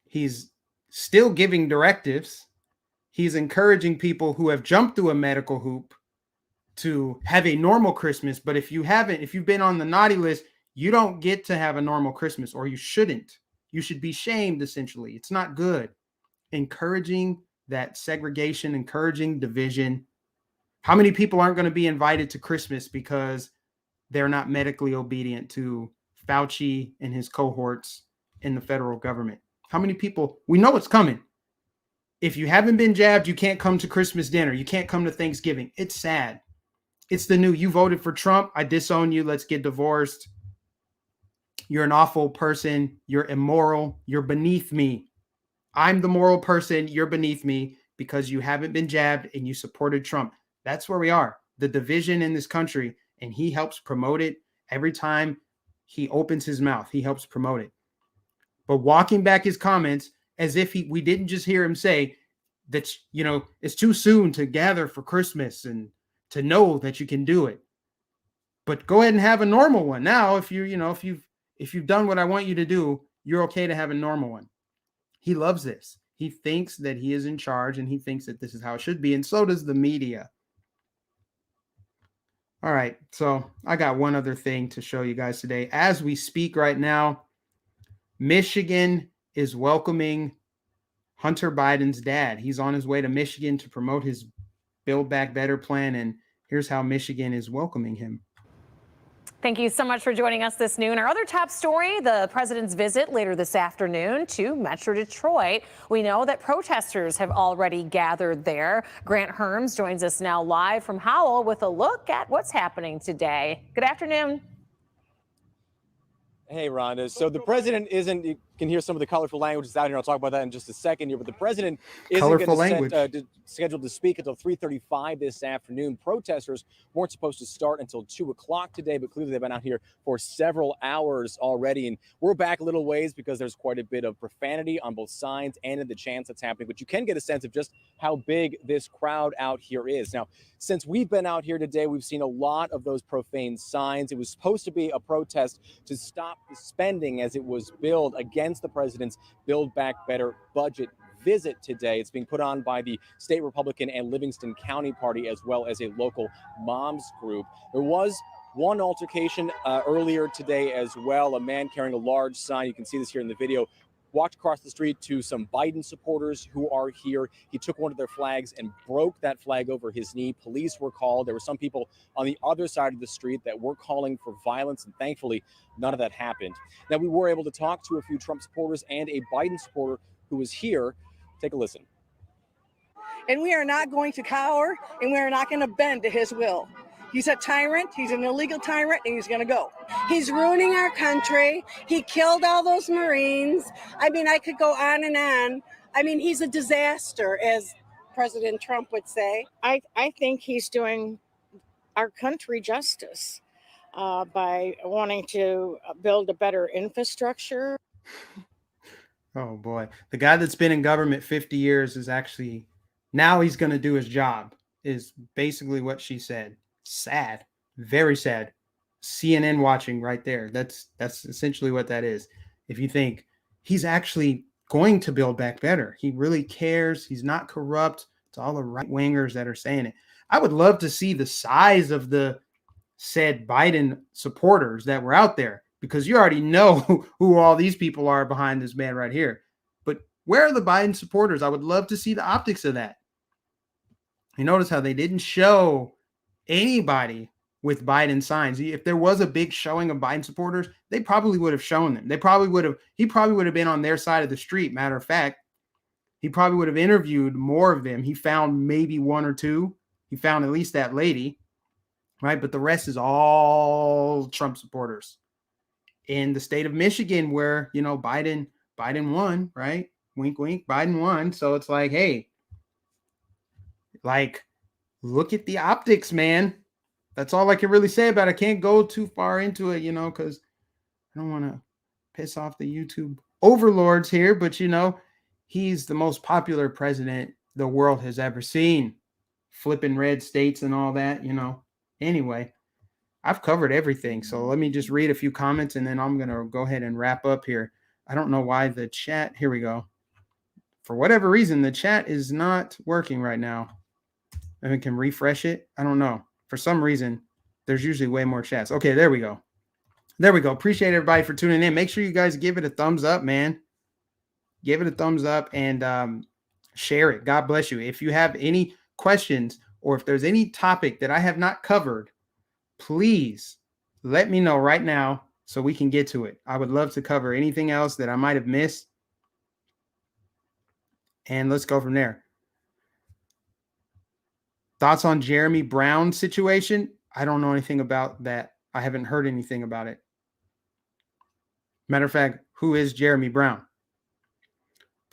he's still giving directives. He's encouraging people who have jumped through a medical hoop to have a normal Christmas. But if you've been on the naughty list, you don't get to have a normal Christmas, or you shouldn't. You should be shamed, essentially. It's not good. Encouraging that segregation, encouraging division. How many people aren't going to be invited to Christmas because they're not medically obedient to Fauci and his cohorts in the federal government? How many people? We know it's coming. If you haven't been jabbed, you can't come to Christmas dinner. You can't come to Thanksgiving. It's sad. It's the new, you voted for Trump, I disown you, let's get divorced. You're an awful person. You're immoral. You're beneath me. I'm the moral person. You're beneath me because you haven't been jabbed and you supported Trump. That's where we are. The division in this country, and he helps promote it every time he opens his mouth. He helps promote it. But walking back his comments as if we didn't just hear him say that, it's too soon to gather for Christmas and to know that you can do it. But go ahead and have a normal one. Now, if you've done what I want you to do, you're okay to have a normal one. He loves this. He thinks that he is in charge, and he thinks that this is how it should be. And so does the media. All right. So I got one other thing to show you guys today. As we speak right now, Michigan is welcoming Hunter Biden's dad. He's on his way to Michigan to promote his Build Back Better plan. And here's how Michigan is welcoming him. Thank you so much for joining us this noon. Our other top story, the president's visit later this afternoon to Metro Detroit. We know that protesters have already gathered there. Grant Herms joins us now live from Howell with a look at what's happening today. Good afternoon. Hey, Rhonda. So the president isn't can hear some of the colorful languages out here. I'll talk about that in just a second here. But the president isn't Colorful going to scheduled to speak until 3:35 this afternoon. Protesters weren't supposed to start until 2 o'clock today, but clearly they've been out here for several hours already. And we're back a little ways because there's quite a bit of profanity on both sides and in the chants that's happening. But you can get a sense of just how big this crowd out here is. Now, since we've been out here today, we've seen a lot of those profane signs. It was supposed to be a protest to stop the spending as it was billed against the president's Build Back Better budget visit today. It's being put on by the state Republican and Livingston County Party, as well as a local moms group. There was one altercation earlier today as well. A man carrying a large sign, you can see this here in the video, walked across the street to some Biden supporters who are here. He took one of their flags and broke that flag over his knee. Police were called. There were some people on the other side of the street that were calling for violence, and thankfully, none of that happened. Now, we were able to talk to a few Trump supporters and a Biden supporter who was here. Take a listen. And we are not going to cower, and we are not going to bend to his will. He's a tyrant. He's an illegal tyrant, and he's going to go. He's ruining our country. He killed all those Marines. I mean, I could go on and on. I mean, he's a disaster, as President Trump would say. I think he's doing our country justice by wanting to build a better infrastructure. Oh, boy. The guy that's been in government 50 years is actually, now he's going to do his job, is basically what she said. Sad, very sad. CNN watching right there. That's essentially what that is. If you think he's actually going to build back better, he really cares. He's not corrupt. It's all the right wingers that are saying it. I would love to see the size of the said Biden supporters that were out there, because you already know who all these people are behind this man right here. But where are the Biden supporters? I would love to see the optics of that. You notice how they didn't show anybody with Biden signs. If there was a big showing of Biden supporters, they probably would have shown them. He probably would have been on their side of the street. Matter of fact, he probably would have interviewed more of them. He found maybe one or two. He found at least that lady, right? But the rest is all Trump supporters. In the state of Michigan, where, you know, Biden won, right? Wink, wink, Biden won. So it's like, hey, like, look at the optics, man. That's all I can really say about it. I can't go too far into it, you know, because I don't want to piss off the YouTube overlords here. But, you know, he's the most popular president the world has ever seen. Flipping red states and all that, you know. Anyway, I've covered everything. So let me just read a few comments, and then I'm going to go ahead and wrap up here. I don't know why the chat, here we go. For whatever reason, the chat is not working right now. And we can refresh it. I don't know. For some reason, there's usually way more chats. Okay, there we go. There we go. Appreciate everybody for tuning in. Make sure you guys give it a thumbs up, man. Give it a thumbs up and share it. God bless you. If you have any questions or if there's any topic that I have not covered, please let me know right now so we can get to it. I would love to cover anything else that I might have missed. And let's go from there. Thoughts on Jeremy Brown's situation? I don't know anything about that. I haven't heard anything about it. Matter of fact, who is Jeremy Brown?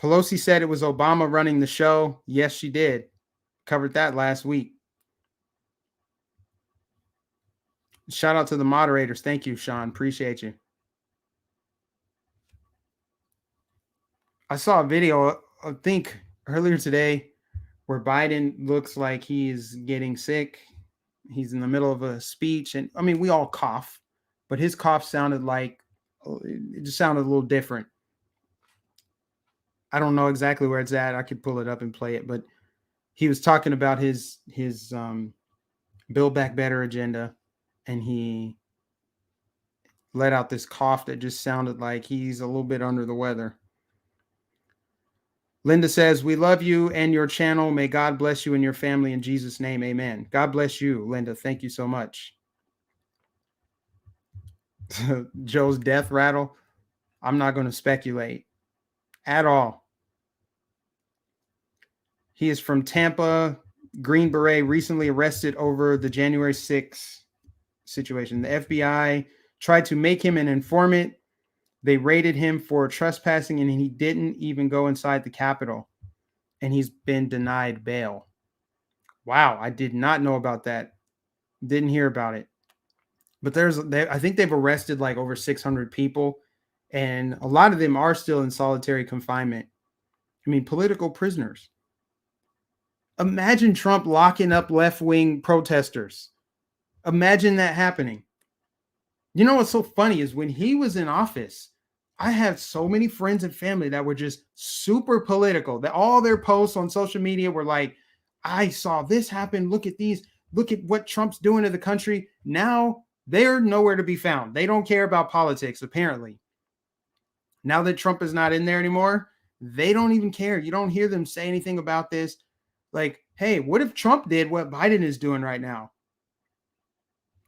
Pelosi said it was Obama running the show. Yes, she did. Covered that last week. Shout out to the moderators. Thank you, Sean. Appreciate you. I saw a video, I think earlier today, where Biden looks like he's getting sick. He's in the middle of a speech. And I mean, we all cough, but his cough sounded like, it just sounded a little different. I don't know exactly where it's at. I could pull it up and play it, but he was talking about his Build Back Better agenda. And he let out this cough that just sounded like he's a little bit under the weather. Linda says, we love you and your channel. May God bless you and your family in Jesus' name. Amen. God bless you, Linda. Thank you so much. Joe's death rattle. I'm not going to speculate at all. He is from Tampa. Green Beret recently arrested over the January 6th situation. The FBI tried to make him an informant. They raided him for trespassing, and he didn't even go inside the Capitol, and he's been denied bail. Wow, I did not know about that. Didn't hear about it. But I think they've arrested like over 600 people, and a lot of them are still in solitary confinement. I mean, political prisoners. Imagine Trump locking up left-wing protesters. Imagine that happening. You know what's so funny is when he was in office, I had so many friends and family that were just super political. That all their posts on social media were like, I saw this happen. Look at these. Look at what Trump's doing to the country. Now they're nowhere to be found. They don't care about politics, apparently. Now that Trump is not in there anymore, they don't even care. You don't hear them say anything about this. Like, hey, what if Trump did what Biden is doing right now?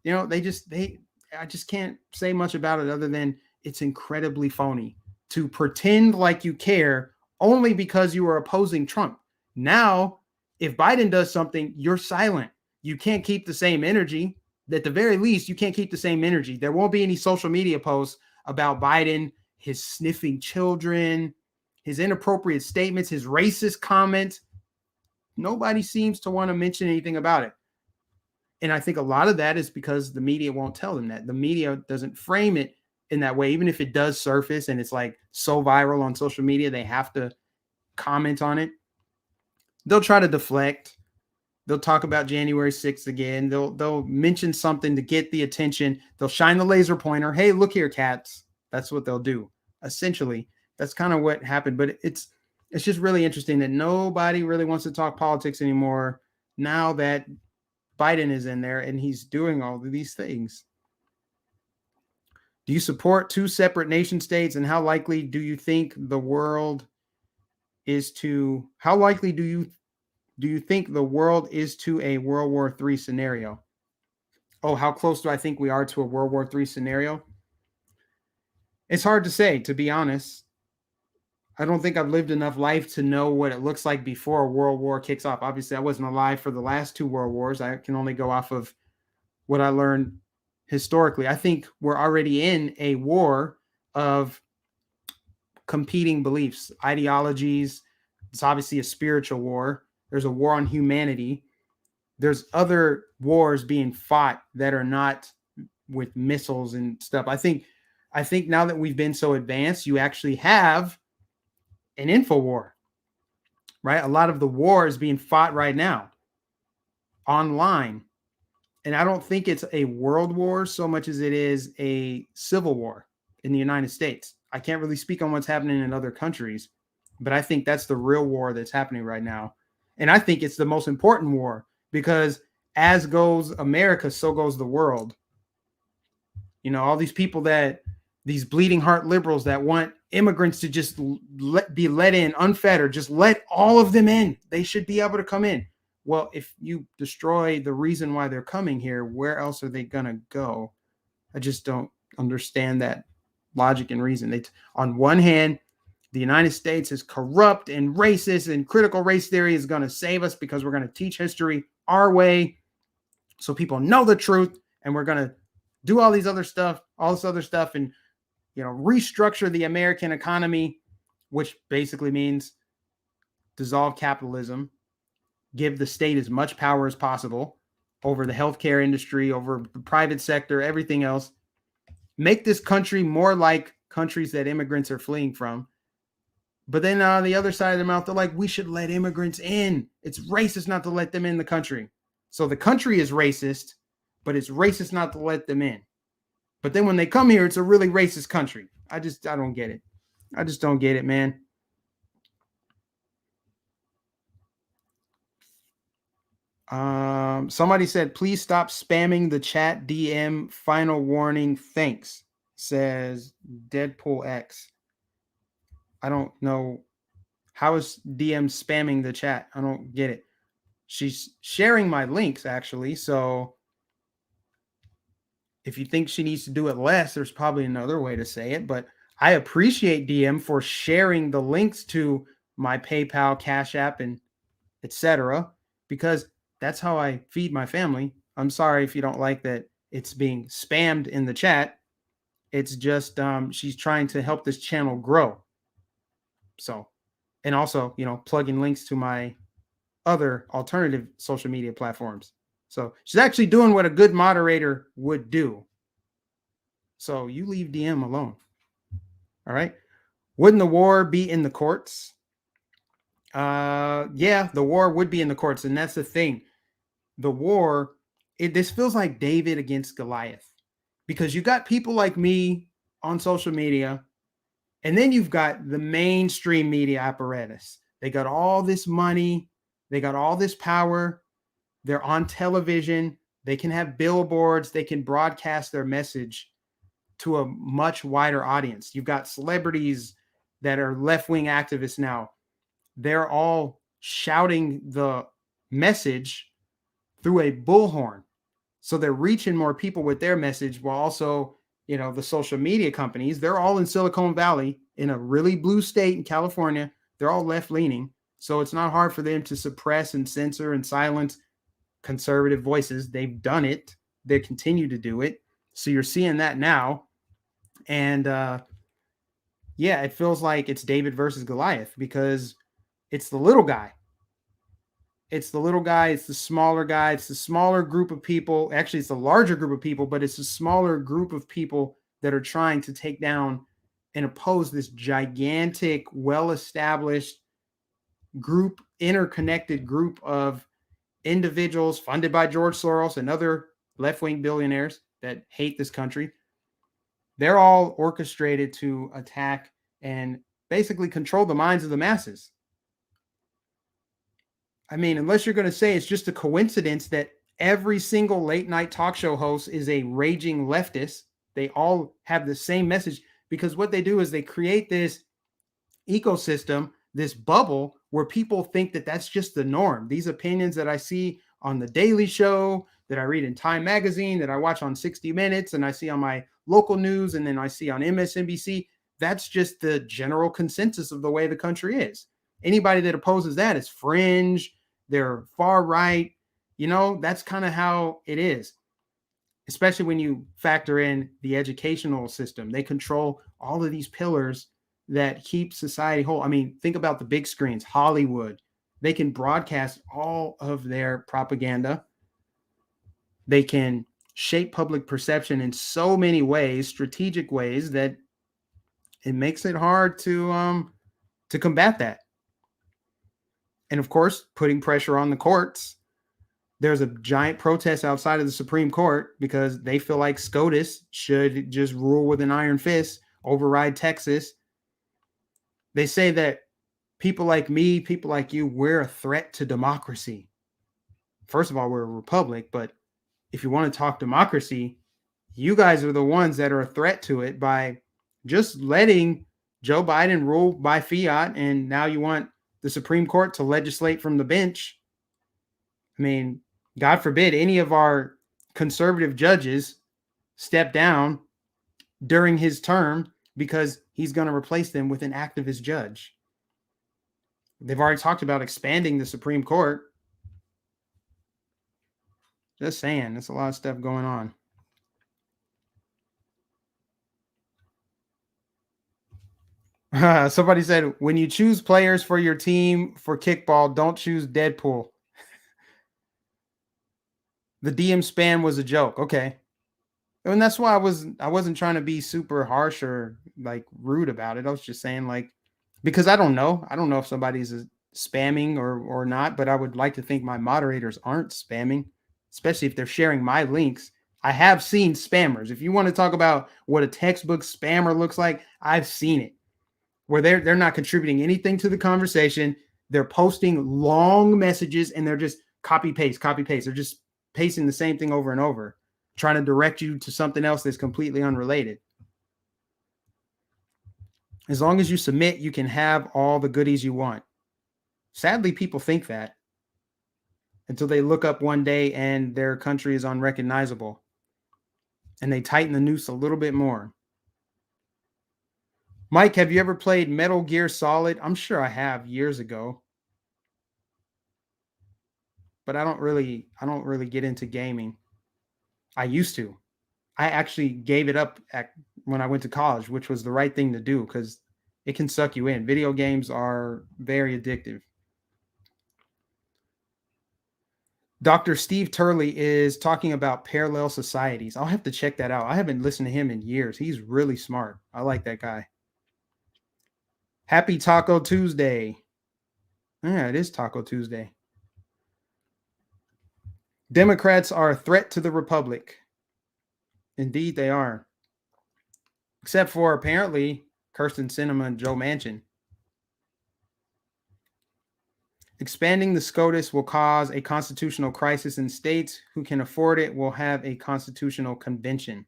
You know, I just can't say much about it other than it's incredibly phony to pretend like you care only because you are opposing Trump. Now, if Biden does something, you're silent. You can't keep the same energy. At the very least, you can't keep the same energy. There won't be any social media posts about Biden, his sniffing children, his inappropriate statements, his racist comments. Nobody seems to want to mention anything about it. And I think a lot of that is because the media won't tell them that. The media doesn't frame it in that way. Even if it does surface and it's like so viral on social media, they have to comment on it. They'll try to deflect. They'll talk about January 6th again. They'll mention something to get the attention. They'll shine the laser pointer. Hey, look here, cats. That's what they'll do. Essentially, that's kind of what happened. But it's just really interesting that nobody really wants to talk politics anymore now that Biden is in there and he's doing all of these things. Do you support two separate nation states, and how likely do you think the world is to a World War III scenario? Oh, how close do I think we are to a World War III scenario? It's hard to say, to be honest. I don't think I've lived enough life to know what it looks like before a world war kicks off. Obviously, I wasn't alive for the last two world wars. I can only go off of what I learned historically. I think we're already in a war of competing beliefs, ideologies. It's obviously a spiritual war. There's a war on humanity. There's other wars being fought that are not with missiles and stuff. I think now that we've been so advanced, you actually have an info war, right? A lot of the war is being fought right now online. And I don't think it's a world war so much as it is a civil war in the United States. I can't really speak on what's happening in other countries, but I think that's the real war that's happening right now. And I think it's the most important war because as goes America, so goes the world. You know, all these people these bleeding heart liberals that want immigrants to just be let in unfettered, just let all of them in. They should be able to come in. Well, if you destroy the reason why they're coming here, where else are they going to go? I just don't understand that logic and reason. On one hand, the United States is corrupt and racist, and critical race theory is going to save us because we're going to teach history our way so people know the truth, and we're going to do all this other stuff, and restructure the American economy, which basically means dissolve capitalism, give the state as much power as possible over the healthcare industry, over the private sector, everything else. Make this country more like countries that immigrants are fleeing from. But then on the other side of their mouth, they're like, we should let immigrants in. It's racist not to let them in the country. So the country is racist, but it's racist not to let them in. But then when they come here, it's a really racist country. I don't get it. I just don't get it, man. Somebody said, please stop spamming the chat DM. Final warning. Thanks, says Deadpool X. I don't know. How is DM spamming the chat? I don't get it. She's sharing my links, actually. So if you think she needs to do it less, there's probably another way to say it. But I appreciate DM for sharing the links to my PayPal, Cash App, and etc. because that's how I feed my family. I'm sorry if you don't like that it's being spammed in the chat. It's just she's trying to help this channel grow. So, and also, you know, plugging links to my other alternative social media platforms. So she's actually doing what a good moderator would do. So you leave DM alone. All right. Wouldn't the war be in the courts? Yeah, the war would be in the courts. And that's the thing. The war, this feels like David against Goliath, because you got people like me on social media, and then you've got the mainstream media apparatus. They got all this money. They got all this power. They're on television. They can have billboards. They can broadcast their message to a much wider audience. You've got celebrities that are left-wing activists now. They're all shouting the message through a bullhorn. So they're reaching more people with their message, while also, you know, the social media companies, they're all in Silicon Valley, in a really blue state in California. They're all left-leaning. So it's not hard for them to suppress and censor and silence conservative voices. They've done it. They continue to do it. So you're seeing that now. And yeah, it feels like it's David versus Goliath, because it's the little guy. It's the little guy. It's the smaller guy. It's the smaller group of people. Actually, it's a larger group of people, but it's a smaller group of people that are trying to take down and oppose this gigantic, well-established group, interconnected group of individuals funded by George Soros and other left-wing billionaires that hate this country. They're all orchestrated to attack and basically control the minds of the masses. I mean, unless you're going to say it's just a coincidence that every single late night talk show host is a raging leftist. They all have the same message, because what they do is they create this ecosystem, this bubble, where people think that that's just the norm. These opinions that I see on The Daily Show, that I read in Time Magazine, that I watch on 60 Minutes, and I see on my local news, and then I see on MSNBC, that's just the general consensus of the way the country is. Anybody that opposes that is fringe, they're far right. You know, that's kind of how it is, especially when you factor in the educational system. They control all of these pillars that keep society whole. I mean, think about the big screens, Hollywood. They can broadcast all of their propaganda. They can shape public perception in so many ways, strategic ways, that it makes it hard to combat that. And of course, putting pressure on the courts. There's a giant protest outside of the Supreme Court because they feel like SCOTUS should just rule with an iron fist, override Texas. They say that people like me, people like you, we're a threat to democracy. First of all, we're a republic, but if you want to talk democracy, you guys are the ones that are a threat to it by just letting Joe Biden rule by fiat, and now you want the Supreme Court to legislate from the bench. I mean, God forbid any of our conservative judges step down during his term, because he's going to replace them with an activist judge. They've already talked about expanding the Supreme Court. Just saying, there's a lot of stuff going on. Somebody said, when you choose players for your team for kickball, don't choose Deadpool. The DM spam was a joke. Okay. And that's why I wasn't trying to be super harsh or like rude about it. I was just saying, like, because I don't know. I don't know if somebody's spamming or not, but I would like to think my moderators aren't spamming, especially if they're sharing my links. I have seen spammers. If you want to talk about what a textbook spammer looks like, I've seen it, where they're not contributing anything to the conversation. They're posting long messages and they're just copy paste. They're just pasting the same thing over and over, trying to direct you to something else that's completely unrelated. As long as you submit, you can have all the goodies you want. Sadly, people think that until they look up one day and their country is unrecognizable and they tighten the noose a little bit more. Mike, have you ever played Metal Gear Solid? I'm sure I have, years ago. But I don't really get into gaming. I used to. I actually gave it up when I went to college, which was the right thing to do because it can suck you in. Video games are very addictive. Dr. Steve Turley is talking about parallel societies. I'll have to check that out. I haven't listened to him in years. He's really smart. I like that guy. Happy Taco Tuesday. Yeah, it is Taco Tuesday. Democrats are a threat to the Republic. Indeed, they are. Except for apparently Kyrsten Sinema and Joe Manchin. Expanding the SCOTUS will cause a constitutional crisis in states. Who can afford it will have a constitutional convention.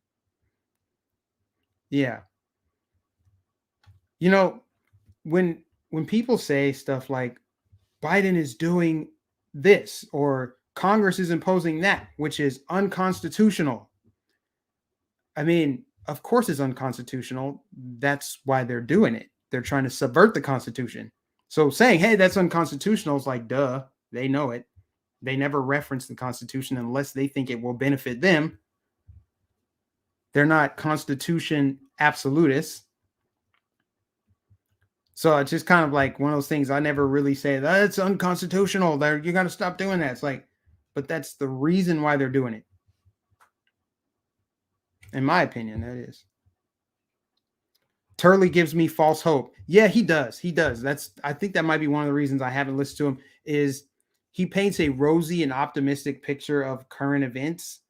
Yeah. You know, when people say stuff like Biden is doing this or Congress is imposing that, which is unconstitutional. I mean, of course it's unconstitutional. That's why they're doing it. They're trying to subvert the Constitution. So saying, hey, that's unconstitutional is like, duh, they know it. They never reference the Constitution unless they think it will benefit them. They're not Constitution absolutists. So it's just kind of like one of those things I never really say, that's unconstitutional. You got to stop doing that. It's like, but that's the reason why they're doing it. In my opinion, that is. Turley gives me false hope. Yeah, he does. He does. I think that might be one of the reasons I haven't listened to him is he paints a rosy and optimistic picture of current events.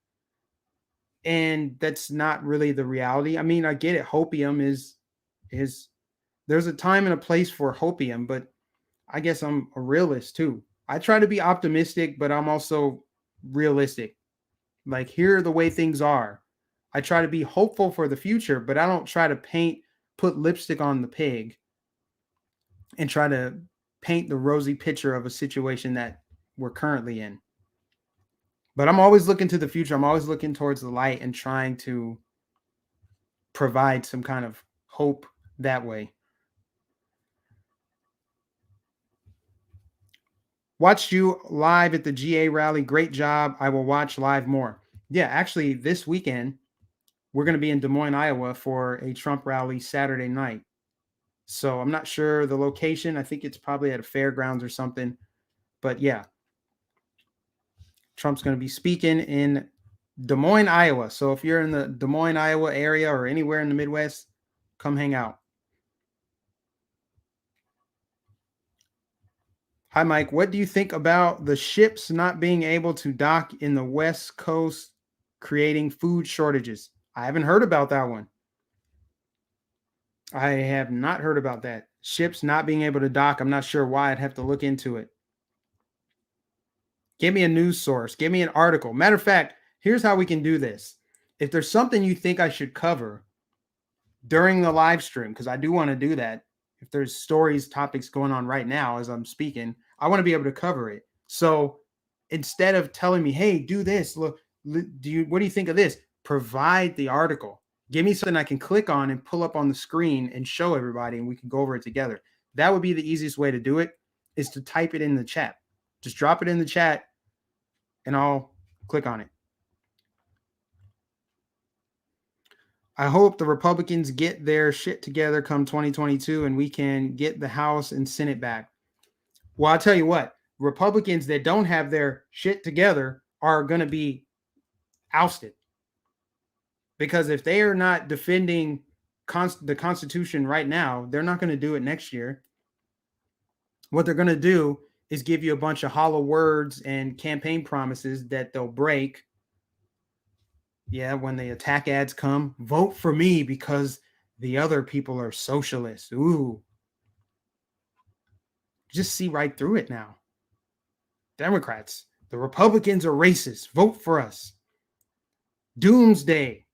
And that's not really the reality. I mean, I get it. Hopium is there's a time and a place for hopium, but I guess I'm a realist too. I try to be optimistic, but I'm also realistic. Like, here are the way things are. I try to be hopeful for the future, but I don't try to put lipstick on the pig and try to paint the rosy picture of a situation that we're currently in. But I'm always looking to the future. I'm always looking towards the light and trying to provide some kind of hope that way. Watched you live at the GA rally. Great job. I will watch live more. Yeah, actually, this weekend, we're going to be in Des Moines, Iowa for a Trump rally Saturday night. So I'm not sure the location. I think it's probably at a fairgrounds or something. But yeah, Trump's going to be speaking in Des Moines, Iowa. So if you're in the Des Moines, Iowa area or anywhere in the Midwest, come hang out. Hi, Mike. What do you think about the ships not being able to dock in the West Coast, creating food shortages? I haven't heard about that one. I have not heard about that. Ships not being able to dock. I'm not sure why. I'd have to look into it. Give me a news source. Give me an article. Matter of fact, here's how we can do this. If there's something you think I should cover during the live stream, because I do want to do that. If there's stories, topics going on right now as I'm speaking, I want to be able to cover it. So instead of telling me, hey, do this, look, what do you think of this? Provide the article. Give me something I can click on and pull up on the screen and show everybody, and we can go over it together. That would be the easiest way to do it, is to type it in the chat. Just drop it in the chat, and I'll click on it. I hope the Republicans get their shit together come 2022 and we can get the House and Senate back. Well, I'll tell you what, Republicans that don't have their shit together are going to be ousted. Because if they are not defending the Constitution right now, they're not going to do it next year. What they're going to do is give you a bunch of hollow words and campaign promises that they'll break. Yeah, when the attack ads come, vote for me because the other people are socialists. Ooh. Just see right through it now. Democrats, the Republicans are racist. Vote for us. Doomsday.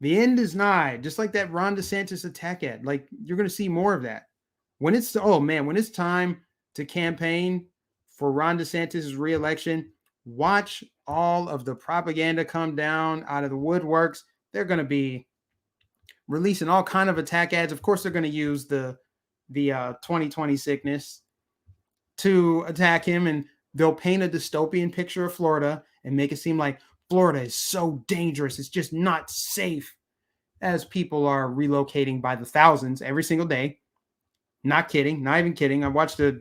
The end is nigh. Just like that Ron DeSantis attack ad. Like, you're going to see more of that. When it's time to campaign for Ron DeSantis' reelection, watch all of the propaganda come down out of the woodworks. They're going to be releasing all kind of attack ads. Of course, they're going to use the 2020 sickness to attack him, and they'll paint a dystopian picture of Florida and make it seem like Florida is so dangerous. It's just not safe. as people are relocating by the thousands every single day. Not kidding, not even kidding. I watched a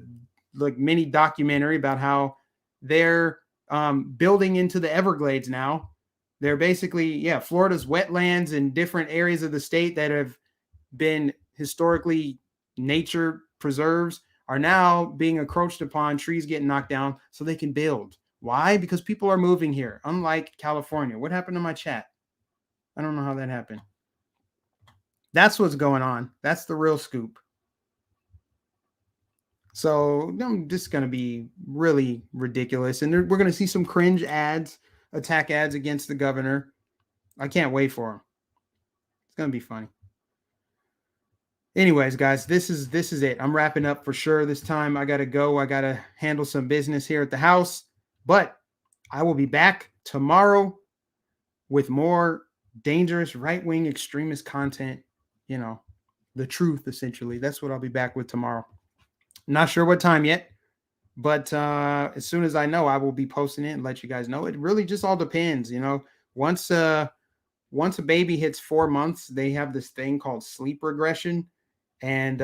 mini documentary about how they're building into the Everglades now. They're basically, Florida's wetlands and different areas of the state that have been historically nature preserves are now being encroached upon, trees getting knocked down so they can build. Why? Because people are moving here, unlike California. What happened to my chat? I don't know how that happened. That's what's going on. That's the real scoop. So I'm just going to be really ridiculous. And we're going to see some cringe ads, attack ads against the governor. I can't wait for them. It's going to be funny. Anyways, guys, this is it. I'm wrapping up for sure this time. I got to go. I got to handle some business here at the house. But I will be back tomorrow with more dangerous right-wing extremist content. You know, the truth, essentially. That's what I'll be back with tomorrow. Not sure what time yet, but as soon as I know, I will be posting it and let you guys know. It really just all depends, you know. Once a baby hits 4 months, they have this thing called sleep regression, and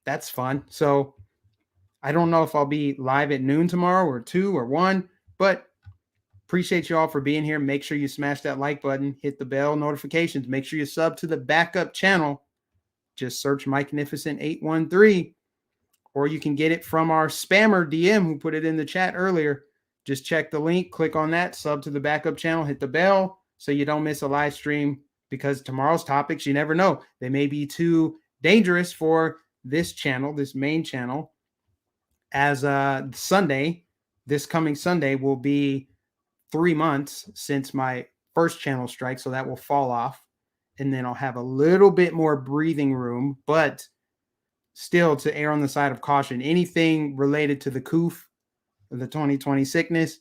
that's fun. So I don't know if I'll be live at noon tomorrow or 2 or 1, but appreciate you all for being here. Make sure you smash that like button, hit the bell notifications. Make sure you sub to the backup channel. Just search Mike Nificent 813. Or you can get it from our spammer DM who put it in the chat earlier. Just check the link, click on that, sub to the backup channel, hit the bell so you don't miss a live stream, because tomorrow's topics, you never know. They may be too dangerous for this channel, this main channel. As this coming Sunday will be 3 months since my first channel strike, so that will fall off. And then I'll have a little bit more breathing room, but still, to err on the side of caution, anything related to the COOF, the 2020 sickness,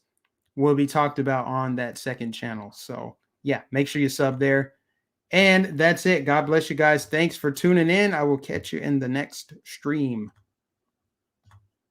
will be talked about on that second channel. So, make sure you sub there. And that's it. God bless you guys. Thanks for tuning in. I will catch you in the next stream.